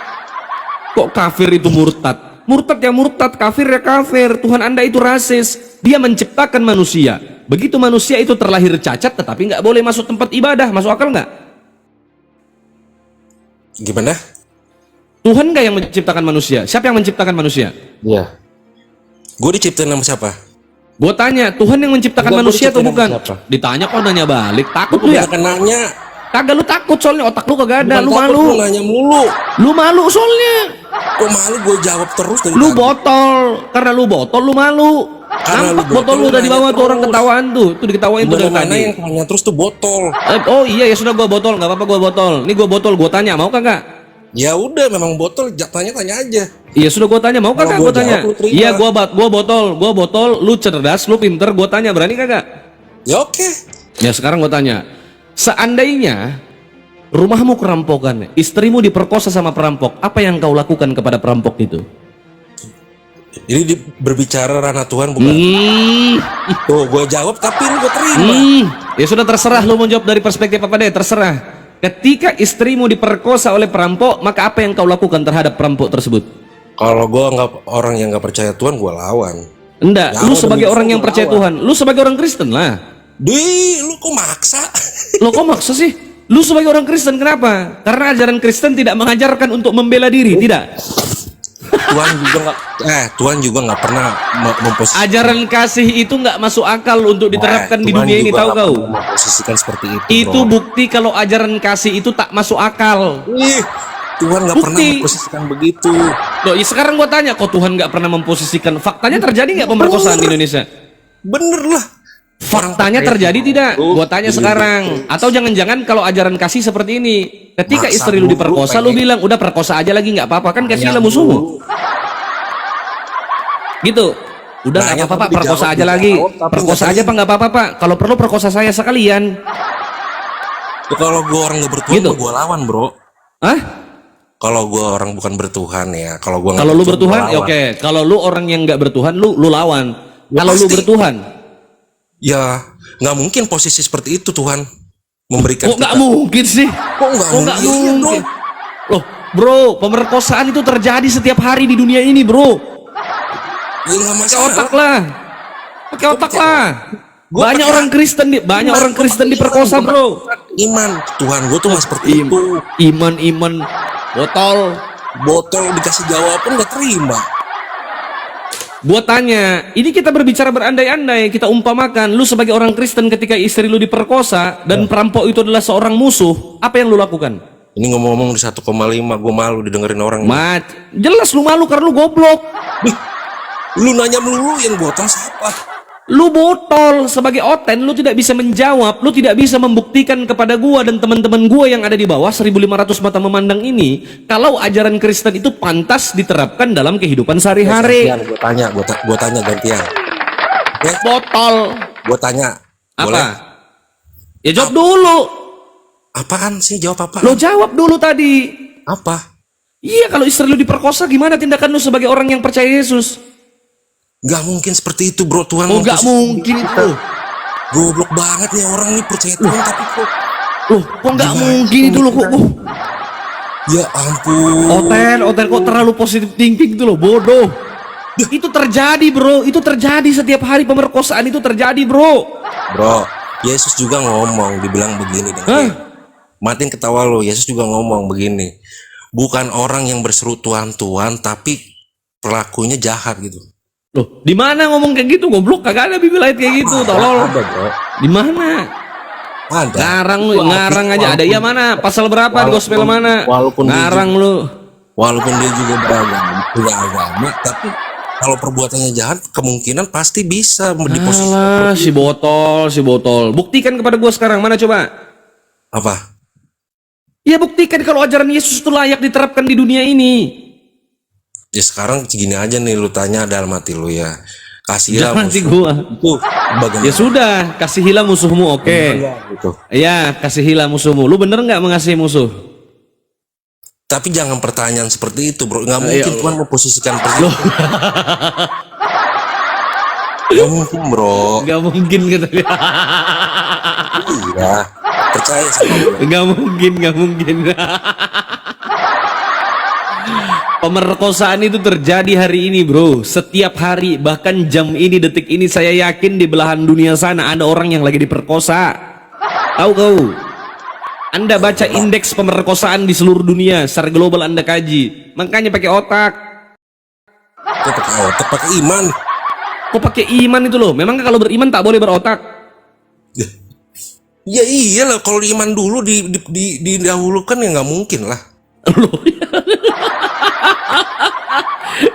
Kok kafir itu murtad? Murtad ya murtad, kafir ya kafir. Tuhan Anda itu rasis. Dia menciptakan manusia. Begitu manusia itu terlahir cacat, tetapi nggak boleh masuk tempat ibadah. Masuk akal nggak? Gimana? Tuhan nggak yang menciptakan manusia? Siapa yang menciptakan manusia? Iya. Gue diciptain sama siapa? Gue tanya, Tuhan yang menciptakan Enggak, manusia atau gua bukan? diciptain sama siapa? Ditanya kok nanya balik. Takut Gue lu ya? akan nanya. Kagak, lu takut soalnya otak lu kagak ada. Bukan Lu takut, malu. gua nanya mulu. Lu malu soalnya. Kok malu gue jawab terus dari Lu tadi. botol. Karena lu botol lu malu. Karena Nampak lu botol lu udah di bawah nanya tuh orang terus. ketawaan tuh. Tuh diketawain tuh dari Mana tadi. yang tanya terus tuh botol. Oh iya ya sudah, gua botol, nggak apa-apa, gua botol. Ini gua botol, gua tanya mau kagak? Ya udah, memang botol, tanya aja. Iya sudah, gua tanya mau kagak? Kalau Gua gua tanya. jawab, lu terima. Iya gua botol, lu cerdas, lu pinter, gua tanya berani kagak? Ya oke. Ya sekarang gua tanya, seandainya rumahmu kerampokan, istrimu diperkosa sama perampok, apa yang kau lakukan kepada perampok itu? Jadi berbicara ranah Tuhan bukan? Tuh gue jawab tapi lu gue terima. Ya sudah, terserah lu mau jawab dari perspektif apa deh, terserah. Ketika istrimu diperkosa oleh perampok, maka apa yang kau lakukan terhadap perampok tersebut? Kalau gue nggak, orang yang nggak percaya Tuhan, gue lawan. Enggak, Ya, lu udah sebagai bisa orang yang gua percaya lawan. Tuhan, lu sebagai orang Kristen lah. Lu kok maksa? Lo kok maksa sih? Lu sebagai orang Kristen kenapa? Karena ajaran Kristen tidak mengajarkan untuk membela diri, tidak. Tuhan juga nggak pernah memposisikan. Ajaran kasih itu nggak masuk akal untuk diterapkan di Tuhan dunia ini, juga tahu nggak kau? pernah memposisikan seperti itu. Itu bro. bukti kalau ajaran kasih itu tak masuk akal. Ih, Tuhan nggak pernah Bukti. memposisikan begitu. Loh, ya sekarang gua tanya, kok Tuhan nggak pernah memposisikan? Faktanya terjadi nggak pemerkosaan di Indonesia? Bener lah. Faktanya terjadi tidak? Gua tanya sekarang. Atau jangan-jangan kalau ajaran kasih seperti ini, ketika Maksa istri lu mulu, diperkosa, lu pengen. bilang udah perkosa aja lagi nggak apa-apa, kan kasihlah musuhmu. Gitu. Udah nggak Nanya apa-apa, Pak, tapi perkosa dijawab, aja lagi. tapi Perkosa nggak aja Pak, nggak apa-apa, Pak. Kalau perlu perkosa saya sekalian. Ya, kalau gue orang nggak bertuhan, Gitu. gue lawan bro. Hah? Kalau gue orang bukan bertuhan ya, kalau gue Kalau lu bertuhan, ya oke. Kalau lu orang yang nggak bertuhan, lu lawan. Ya Kalau lu pasti. bertuhan, ya nggak mungkin posisi seperti itu Tuhan memberikan kok nggak kita. mungkin sih? Kok nggak Kok nggak mungkin? Iya mungkin? dong. Loh, bro, pemerkosaan itu terjadi setiap hari di dunia ini, bro. Ya nggak Pakai masalah. otak lah. Pakai otak lah. Gua Banyak pakai orang Kristen banyak orang Kristen diperkosa, bro. Iman Tuhan gue tuh nggak seperti itu. Iman botol. Botol dikasih jawaban nggak terima. Gua tanya, ini kita berbicara berandai-andai, kita umpamakan lu sebagai orang Kristen ketika istri lu diperkosa dan perampok itu adalah seorang musuh, apa yang lu lakukan? Ini ngomong-ngomong di 1,5, gue malu didengerin orang. Jelas lu malu karena lu goblok. Ih, lu nanya melulu, yang botol siapa? Lu botol sebagai oten, lu tidak bisa menjawab, lu tidak bisa membuktikan kepada gua dan teman-teman gua yang ada di bawah 1.500 mata memandang ini kalau ajaran Kristen itu pantas diterapkan dalam kehidupan sehari-hari. Gue tanya gantian. Ya, Botol. gue tanya. Apa? Boleh? Ya jawab dulu. Apaan sih? Jawab apa? Lo jawab dulu tadi. Apa? Iya, kalau istri lu diperkosa gimana tindakan lu sebagai orang yang percaya Yesus? Gak mungkin seperti itu bro. Tuhan Oh, gak mungkin itu. Goblok banget nih orang nih percaya Tuhan tapi kok. Loh, kok gak mungkin itu loh kok. Ya ampun. Oten kok terlalu positif thinking itu loh, bodoh. Itu terjadi bro, itu terjadi setiap hari, pemerkosaan itu terjadi bro. Bro, Yesus juga ngomong, dibilang begini. Matiin ketawa lo, Yesus juga ngomong begini. Bukan orang yang berseru Tuhan Tuhan, tapi pelakunya jahat gitu. Loh, di mana ngomong kayak gitu goblok? Kagak ada Bible ayat kayak gitu, tolol. Ada bro. Di mana? Ada. Ngarang lu, ngarang aja. Ada ya mana? Pasal berapa di gospel mana? Walaupun Ngarang lu. Walaupun dia juga punya agama, tapi kalau perbuatannya jahat, kemungkinan pasti bisa Alah, si botol. Buktikan kepada gua sekarang, mana coba? Apa? Ya buktikan kalau ajaran Yesus itu layak diterapkan di dunia ini. Ya sekarang gini aja nih, lu tanya dalam hati lu ya. Kasihlah Dalam hati musuh. gua. Itu bagaimana? Ya sudah, kasihilah musuhmu, oke. Gitu. Ya, kasihilah musuhmu. Lu bener nggak mengasihi musuh? Tapi jangan pertanyaan seperti itu bro. Nggak Ayo. mungkin Tuhan memposisikan seperti itu. Gak mungkin bro. Gak mungkin katanya. Iya. Percaya sama gue. Gak mungkin, gak mungkin. Pemerkosaan itu terjadi hari ini bro, setiap hari, bahkan jam ini, detik ini, saya yakin di belahan dunia sana ada orang yang lagi diperkosa. Tahu kau? Anda baca indeks pemerkosaan di seluruh dunia secara global, Anda kaji, makanya pakai otak. Kok pakai otak, pakai iman. Kok pakai iman itu loh? Memang kalau beriman tak boleh berotak? Ya iyalah, kalau iman dulu didahulukan ya nggak mungkin lah. Loh,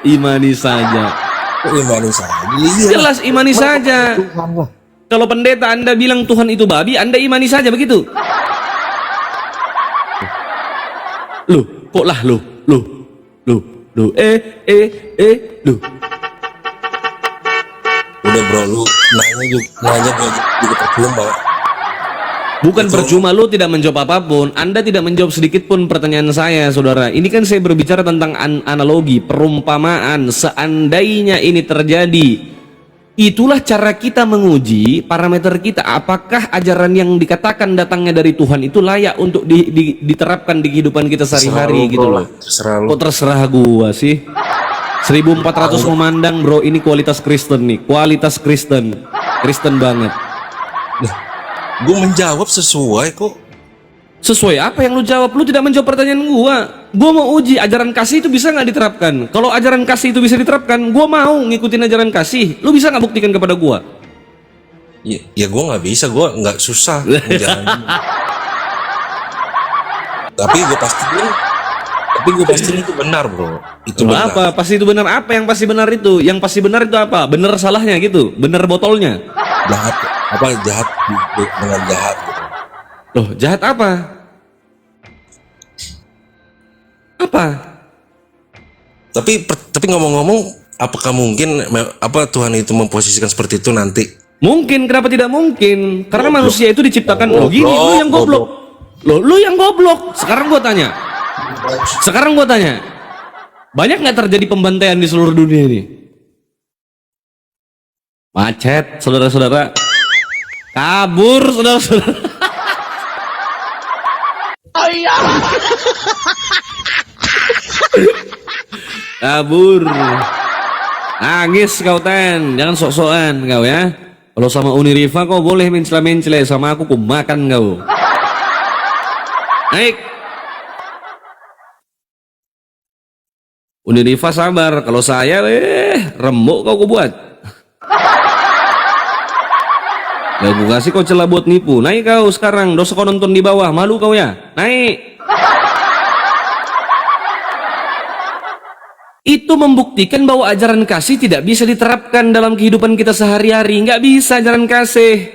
imani saja. Kok imani saja? Iya. Jelas imani saja. Kalau pendeta Anda bilang Tuhan itu babi, Anda imani saja begitu. Loh, kok lah loh. Loh, loh. Udah bro, lu nanya juga percuma. Bukan percuma, lu tidak menjawab apapun. Anda tidak menjawab sedikit pun pertanyaan saya, saudara. Ini kan saya berbicara tentang analogi, perumpamaan. Seandainya ini terjadi, itulah cara kita menguji parameter kita. Apakah ajaran yang dikatakan datangnya dari Tuhan itu layak untuk diterapkan di kehidupan kita sehari-hari gitu loh. Terserah lu. Kok terserah gua sih? 1400 memandang bro, ini kualitas Kristen nih. Kualitas Kristen. Kristen banget. Gue menjawab sesuai kok. Sesuai apa yang lu jawab? Lu tidak menjawab pertanyaan gua. Gua mau uji ajaran kasih itu bisa nggak diterapkan. Kalau ajaran kasih itu bisa diterapkan, gua mau ngikutin ajaran kasih. Lu bisa nggak buktikan kepada gua? Ya gue nggak bisa, gue nggak susah menjalani. Tapi gue pastiin itu benar bro. Itu benar. Apa? Pasti itu benar. Apa yang pasti benar itu? Yang pasti benar itu apa? Benar salahnya gitu. Benar botolnya. Jahat dengan jahat gitu. Loh, jahat apa? Apa? Tapi ngomong-ngomong, apakah mungkin Tuhan itu memposisikan seperti itu nanti? Mungkin, kenapa tidak mungkin? Karena Goblok. manusia itu diciptakan lo gini, lu yang goblok. Loh, lu yang goblok. Sekarang gua tanya. Banyak nggak terjadi pembantaian di seluruh dunia ini? Macet, saudara-saudara. Kabur, saudara-saudara. Kabur. Nangis kau Ten, jangan sok-sokan kau ya. Kalau sama Uniriva kau boleh mencela-mencela, sama aku makan kau. Naik. Uniriva sabar, kalau saya rembuk kau buat. Ya gue kasih kau celah buat nipu. Naik kau sekarang, dosa kau nonton di bawah, malu kau ya. Naik. Itu membuktikan bahwa ajaran kasih tidak bisa diterapkan dalam kehidupan kita sehari-hari. Nggak bisa ajaran kasih.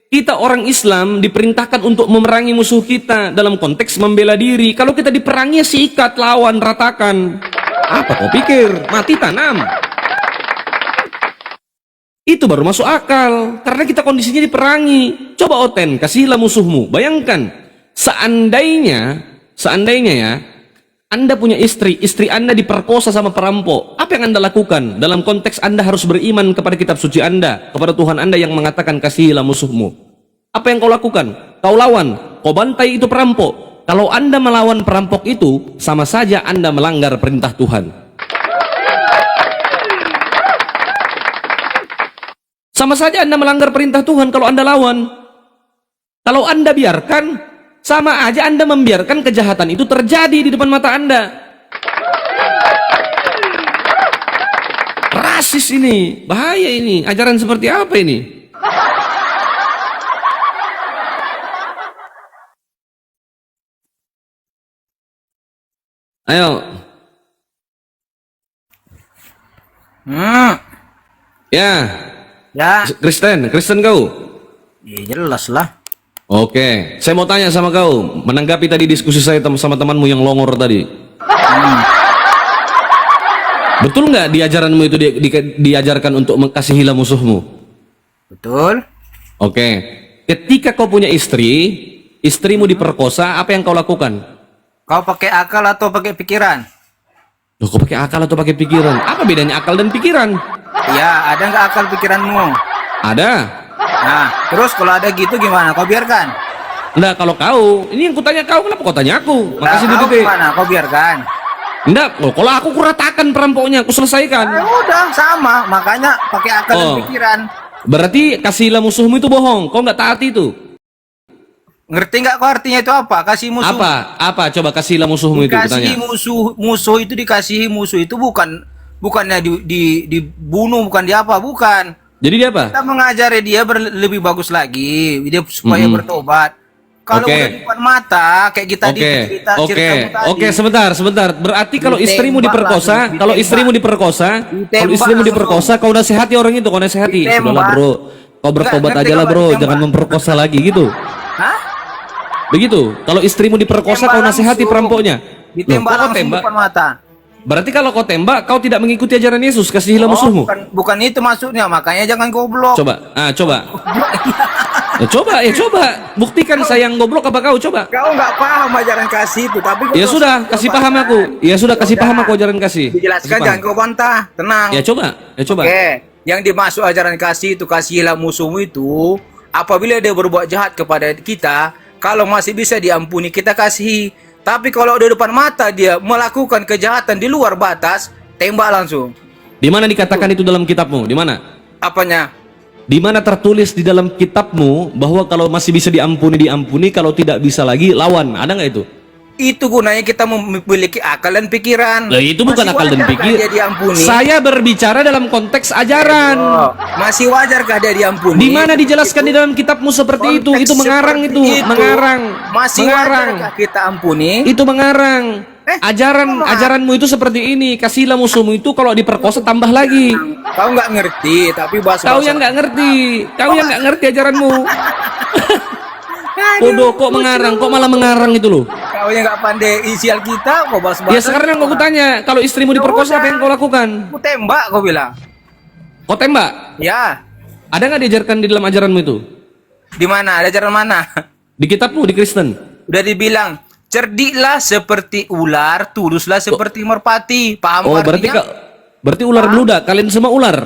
Kita orang Islam diperintahkan untuk memerangi musuh kita dalam konteks membela diri. Kalau kita diperangi, sikat, lawan, ratakan. Apa kau pikir? Mati tanam. Itu baru masuk akal. Karena kita kondisinya diperangi. Coba Oten, kasihlah musuhmu. Bayangkan, seandainya ya, Anda punya istri Anda diperkosa sama perampok. Apa yang Anda lakukan? Dalam konteks Anda harus beriman kepada kitab suci Anda, kepada Tuhan Anda yang mengatakan kasihilah musuhmu. Apa yang kau lakukan? Kau lawan, kau bantai itu perampok. Kalau Anda melawan perampok itu, sama saja Anda melanggar perintah Tuhan. Sama saja Anda melanggar perintah Tuhan kalau Anda lawan. Kalau Anda biarkan, sama aja Anda membiarkan kejahatan itu terjadi di depan mata Anda. Rasis ini, bahaya ini. Ajaran seperti apa ini? Ayo. Ya. Ya, Kristen kau. ya jelas lah. Oke, saya mau tanya sama kau, menanggapi tadi diskusi saya sama temanmu yang longor tadi. Betul nggak di ajaranmu itu diajarkan untuk mengasihilah musuhmu? Betul. Oke, ketika kau punya istrimu diperkosa, apa yang kau lakukan? Kau pakai akal atau pakai pikiran? Loh, kau pakai akal atau pakai pikiran? Apa bedanya akal dan pikiran? Ya, ada nggak akal pikiranmu? Ada. Nah, terus kalau ada gitu gimana? Kau biarkan. Enggak, kalau kau, ini yang kutanya kau, kenapa kau tanya aku? Makasih Nah, kau Titik. gimana? Kau biarkan. Enggak, kalau aku kuratakan perampoknya, aku selesaikan. Ya udah, sama. Makanya pakai akal dan Oh. pikiran. Berarti kasihlah musuhmu itu bohong, kau nggak taati itu. Ngerti nggak kau artinya itu apa? Kasih musuh. Apa? Coba kasihlah musuhmu itu, Dikasihi kutanya. musuh itu dikasihi musuh itu bukannya dibunuh, bukan di apa, bukan. Jadi dia apa? Kita mengajari dia lebih bagus lagi, dia supaya bertobat. Kalau Oke. udah di depan mata kayak kita di ceritamu tadi. Oke, sebentar. Berarti kalau istrimu Ditembak diperkosa, langsung, kalau ditembak. istrimu diperkosa, kalau Ditembak istrimu langsung. diperkosa, kau nasihati orang itu, kau nasihati. Ditembak. Sudahlah bro, kau bertobat Ngerti aja lah nggak, bro, ditembak? jangan memperkosa lagi gitu. Hah? Begitu. Kalau istrimu diperkosa, Ditembak kau nasihati langsung. perampoknya. Ditembak Loh, kok kau langsung tembak? depan mata. Berarti kalau kau tembak, kau tidak mengikuti ajaran Yesus, kasihilah musuhmu. Bukan itu maksudnya, makanya jangan goblok. Coba. Coba. Buktikan saya yang goblok apa kau, coba. Kau nggak paham ajaran kasih itu, tapi kau Ya terus sudah, kasih paham aku. Ya sudah, kasih paham aku ajaran kasih. dijelaskan, Kasih jangan paham. kau bantah, tenang. Ya coba. Oke, yang dimaksud ajaran kasih itu kasihilah musuhmu itu apabila dia berbuat jahat kepada kita, kalau masih bisa diampuni kita kasihi. Tapi kalau di depan mata dia melakukan kejahatan di luar batas, tembak langsung. Di mana dikatakan itu dalam kitabmu? Di mana? Apanya? Di mana tertulis di dalam kitabmu bahwa kalau masih bisa diampuni, kalau tidak bisa lagi lawan? Ada nggak itu? Itu gunanya kita memiliki akal dan pikiran. Lah itu bukan Masih akal dan wajarkah pikir. dia diampuni? Saya berbicara dalam konteks ajaran. Oh, masih wajarkah dia diampuni? Di mana dijelaskan di dalam kitabmu seperti itu? Konteks Itu mengarang seperti itu, mengarang. Masih mengarang. wajarkah kita ampuni? Itu mengarang. Ajaranmu itu seperti ini. Kasihlah musuhmu itu kalau diperkosa tambah lagi. Kau nggak ngerti, tapi bahasa Kau yang nggak ngerti ajaranmu. Bodoh, kok mengarang, kok malah mengarang itu loh. Kau yang nggak pandai isi Alkitab, kau bahas Ya sekarang yang aku tanya, kalau istrimu diperkosa apa yang kau lakukan? Aku tembak, kau bilang. Kau tembak? Ya, Ada nggak diajarkan di dalam ajaranmu itu? di mana? Ada ajaran mana? Di kitabmu, di Kristen? Udah dibilang, cerdiklah seperti ular, tuluslah seperti merpati. Paham Oh, berarti artinya? berarti ular beludak. Kalian semua ular.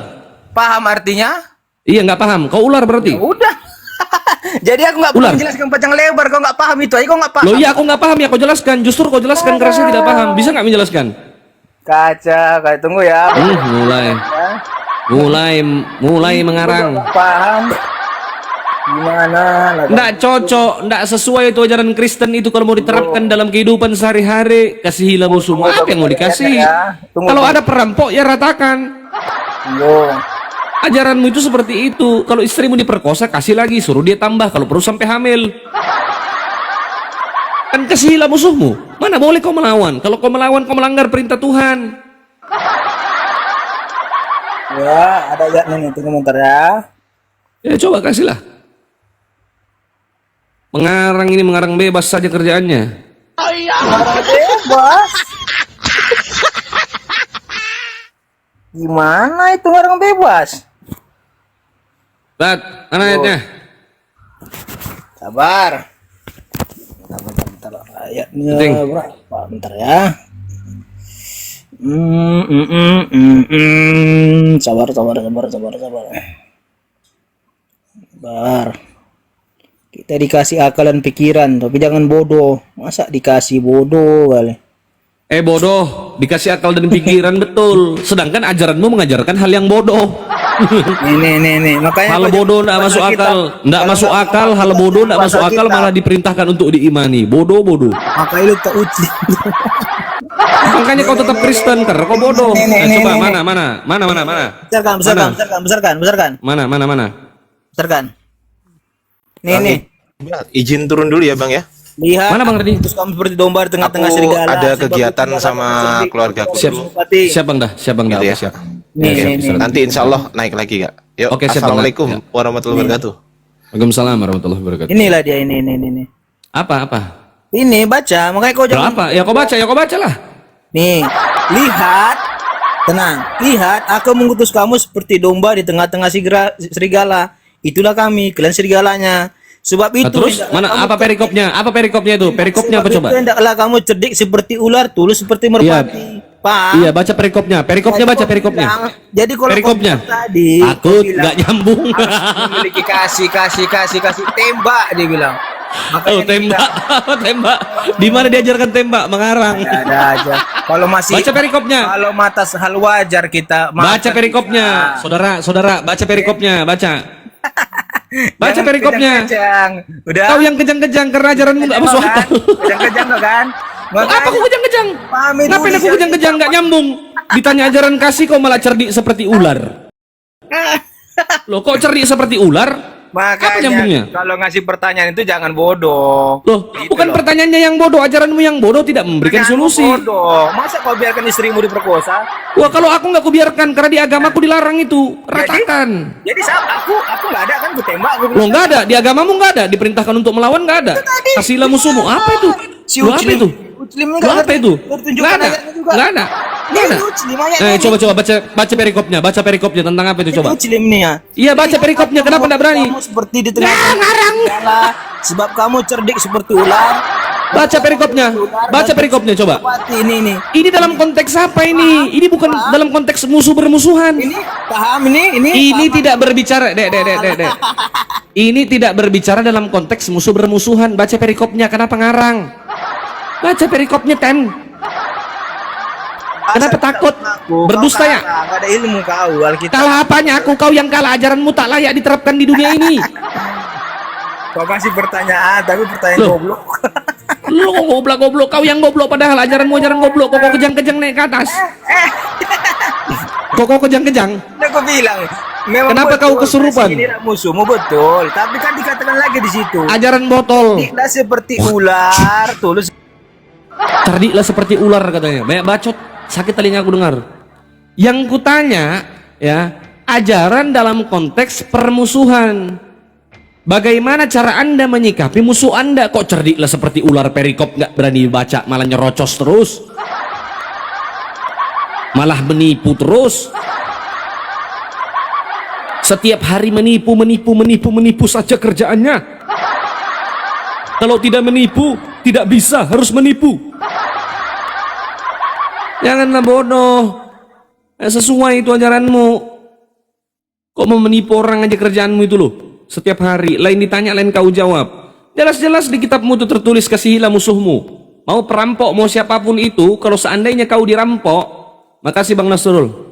Paham artinya? Iya, nggak paham. Kau ular berarti. Udah. Jadi aku nggak perlu Ular. menjelaskan panjang lebar, kau nggak paham itu aja, kau nggak paham. Loh iya, aku nggak paham ya. Kau jelaskan. Justru kau jelaskan karena saya tidak paham. Bisa nggak menjelaskan? Kaca, kayak tunggu ya. Mulai mengarang. Nggak paham. Gimana? Nggak cocok, nggak sesuai itu ajaran Kristen itu kalau mau diterapkan dalam kehidupan sehari-hari. Kasihilah musuhmu. Apa yang mau dikasih? Kalau ada perampok ya ratakan. Tunggu. Ajaranmu itu seperti itu. Kalau istrimu diperkosa, kasih lagi, suruh dia tambah kalau perlu sampai hamil. Kan kasihilah musuhmu. Mana boleh kau melawan? Kalau kau melawan, kau melanggar perintah Tuhan. Ya, ada ayatnya nih, tunggu bentar ya. Ya coba kasihlah. Mengarang ini mengarang bebas saja kerjaannya. Bebas. Gimana itu orang bebas? Bat, mana ayatnya? Sabar. Bentar. Ayatnya Penting. berapa? Bentar ya. Sabar. Sabar. Kita dikasih akal dan pikiran, tapi jangan bodoh. Masa dikasih bodoh kali? Bodoh, dikasih akal dan pikiran betul. Sedangkan ajaranmu mengajarkan hal yang bodoh. Nih. Makanya Hal bodoh nggak masuk akal, nggak masuk akal. Hal bodoh nggak masuk akal malah diperintahkan untuk diimani. Bodoh. Makanya lu tak uji. Makanya kau tetap Kristen karena kau bodoh. Coba mana? Besarkan. Besarkan. Nih. Izin turun dulu ya Bang ya. Lihat. Mana Bang Redi? Terus kamu seperti domba di tengah-tengah Aku serigala. ada Sebab kegiatan itu sama adalah keluargaku Siap. dulu. Siap Bang dah. Gitu ya. Siap. Nih. Nanti insya Allah naik lagi Kak. Yuk, Oke, siap, Bang. Assalamualaikum Ya. warahmatullahi wabarakatuh. Waalaikumsalam warahmatullahi wabarakatuh. Inilah dia ini. Apa? Ini baca, makanya kau jangan. Berapa? Ya kau baca lah. Nih, lihat. Tenang, lihat. Aku mengutus kamu seperti domba di tengah-tengah serigala. Itulah kami, kalian serigalanya. Sebab itu. Nah, terus hendaklah mana kamu apa perikopnya? Apa perikopnya itu? Perikopnya apa sebab coba? itu hendaklah kamu cerdik seperti ular, tulus seperti merpati. Pak. Iya, baca perikopnya. Perikopnya baca perikopnya. Jadi kalau Perikopnya. kau tadi Takut kau bilang nggak nyambung. harus memiliki kasih tembak dia bilang. Makanya Oh, dia tembak. Tembak. Di mana diajarkan tembak? Mengarang. bilang, ada aja. Kalau masih Baca perikopnya. Kalau mata hal wajar kita Baca perikopnya. Saudara, baca perikopnya, baca. Baca Jangan perikopnya. kejang-kejang. Udah. Kau yang kejang-kejang karena ajaranmu nggak masuk kan? akal. Kejang-kejang kau kan? Apa aku kejang-kejang? Pahami dulu Ngapain aku siapa kejang-kejang nggak nyambung? Ditanya ajaran kasih kau malah cerdik seperti ular. Loh, kok cerdik seperti ular? Apa nyambungnya? Makanya kalau ngasih pertanyaan itu jangan bodoh. Loh, Gitu bukan loh. pertanyaannya yang bodoh, ajaranmu yang bodoh tidak memberikan Jangan solusi. bodoh. Masa kau biarkan istrimu diperkosa? Wah, kalau aku nggak kubiarkan karena di agamaku dilarang itu. Ratakan. Jadi saat aku nggak ada kan, ku tembak. Loh, nggak ada, di agamamu nggak ada, diperintahkan untuk melawan nggak ada. Kasihlah musuhmu. Apa itu? Si Loh, apa Uclim. itu? Uclim Loh, apa itu? Nggak ada. Nggak ada. Nggak ada. Coba baca perikopnya, baca perikopnya tentang apa itu coba. Uclim nih ya. Iya, baca perikopnya. Kenapa nggak berani? Kamu seperti di tengah salah, sebab kamu cerdik seperti ular. Baca perikopnya. Baca perikopnya coba. Ini. Ini dalam konteks apa ini? Ini bukan dalam konteks musuh bermusuhan. Ini paham ini. Ini tidak berbicara, dek. Ini tidak berbicara dalam konteks musuh bermusuhan. Baca perikopnya. Kenapa ngarang? Baca perikopnya kan. Kenapa takut? Berdusta ya? Gak ada ilmu kau Alkitab. Kalah apanya aku? Kau yang kalah, ajaranmu tak layak diterapkan di dunia ini. Kau kasih pertanyaan tapi pertanyaan Loh. goblok. Lu kok goblok, kau yang goblok padahal ajaranmu ajaran goblok. Kok kejang-kejang naik ke atas? Kok kejang-kejang? Udah kau bilang. Memang Kenapa betul, kau kesurupan? Ini musuhmu betul, tapi kan dikatakan lagi di situ. Ajaran botol. Tidak seperti ular, tulus. Cerdiklah seperti ular katanya. Banyak bacot, sakit telinga aku dengar. Yang kutanya ya, ajaran dalam konteks permusuhan. Bagaimana cara Anda menyikapi musuh Anda? Kok cerdiklah seperti ular, perikop nggak berani baca, malah nyerocos terus. Malah menipu terus. Setiap hari menipu saja kerjaannya. Kalau tidak menipu, tidak bisa, harus menipu. Janganlah bodoh. Sesuai itu ajaranmu. Kok mau menipu orang aja kerjaanmu itu loh. Setiap hari, lain ditanya, lain kau jawab. Jelas-jelas di kitabmu itu tertulis kasihilah musuhmu. Mau perampok, mau siapapun itu, kalau seandainya kau dirampok, makasih Bang Nasrul.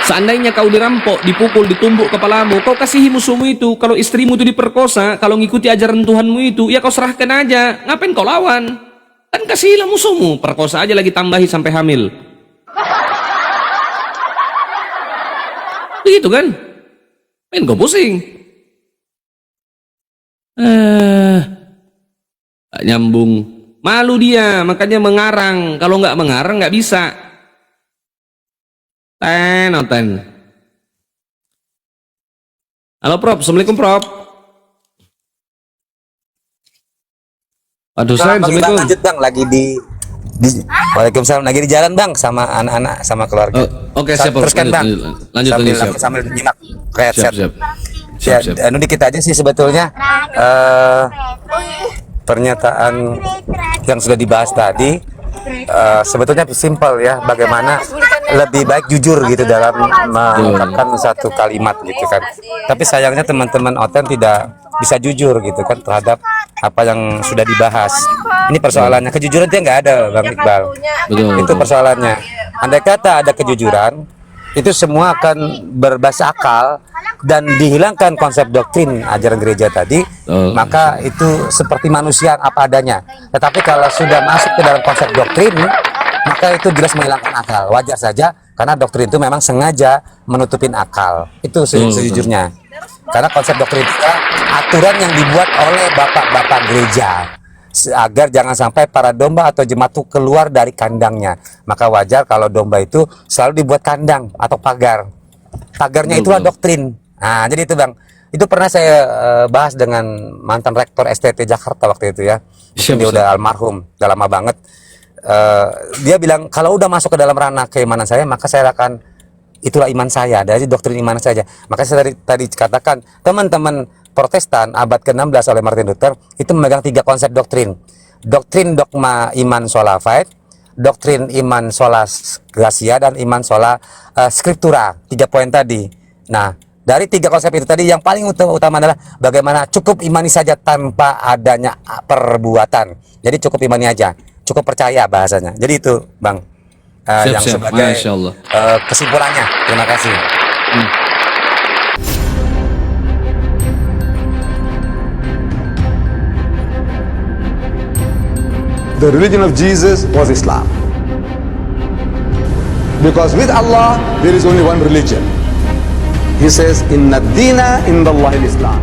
Seandainya kau dirampok, dipukul, ditumbuk kepalamu, kau kasihi musuhmu itu. Kalau istrimu itu diperkosa, kalau ngikuti ajaran Tuhanmu itu, ya kau serahkan aja. Ngapain kau lawan? Kan kasihilah musuhmu. Perkosa aja lagi tambahi sampai hamil. Begitu kan? Main kau pusing. Gak nyambung. Malu dia, makanya mengarang. Kalau nggak mengarang nggak bisa. Ten. Halo Prof, Assalamualaikum Prof. Aduh saya, Assalamualaikum. Lanjut Bang, lagi di Waalaikumsalam, lagi di jalan Bang sama anak-anak sama keluarga. Oke, siap, Prof. Teruskan Bang. Lanjut, siap. Sambil nyimak kayak Siap. Ya, anu dikit aja sih sebetulnya pernyataan yang sudah dibahas tadi sebetulnya simpel ya, bagaimana lebih baik jujur gitu dalam mengungkapkan satu kalimat gitu kan. Tapi sayangnya teman-teman Oten tidak bisa jujur gitu kan terhadap apa yang sudah dibahas. Ini persoalannya, kejujuran dia nggak ada Bang Iqbal. Betul. Itu persoalannya. Andai kata ada kejujuran, itu semua akan berbasis akal dan dihilangkan konsep doktrin ajaran gereja tadi, maka itu seperti manusia apa adanya. Tetapi kalau sudah masuk ke dalam konsep doktrin, maka itu jelas menghilangkan akal. Wajar saja karena doktrin itu memang sengaja menutupin akal. Itu sejujurnya. Karena konsep doktrin itu aturan yang dibuat oleh bapak-bapak gereja agar jangan sampai para domba atau jemaat itu keluar dari kandangnya. Maka wajar kalau domba itu selalu dibuat kandang atau pagar. Pagarnya itulah doktrin. Nah, jadi itu Bang. Itu pernah saya bahas dengan mantan rektor STT Jakarta waktu itu ya. Dia udah almarhum, udah lama banget. Dia bilang kalau udah masuk ke dalam ranah keimanan saya, maka saya akan itulah iman saya, dari doktrin iman saja. Maka saya tadi katakan teman-teman Protestan abad ke-16 oleh Martin Luther itu memegang 3 konsep doktrin. Doktrin dogma iman sola fide, doktrin iman sola gratia dan iman sola scriptura, 3 poin tadi. Nah, dari 3 konsep itu tadi yang paling utama adalah bagaimana cukup imani saja tanpa adanya perbuatan. Jadi cukup imani aja, cukup percaya bahasanya. Jadi itu Bang, yang Siap-siap, sebagai Masya Allah. kesimpulannya. Terima kasih. The religion of Jesus was Islam. Because with Allah, there is only one religion. He says, Inna dina indallahi al-Islam.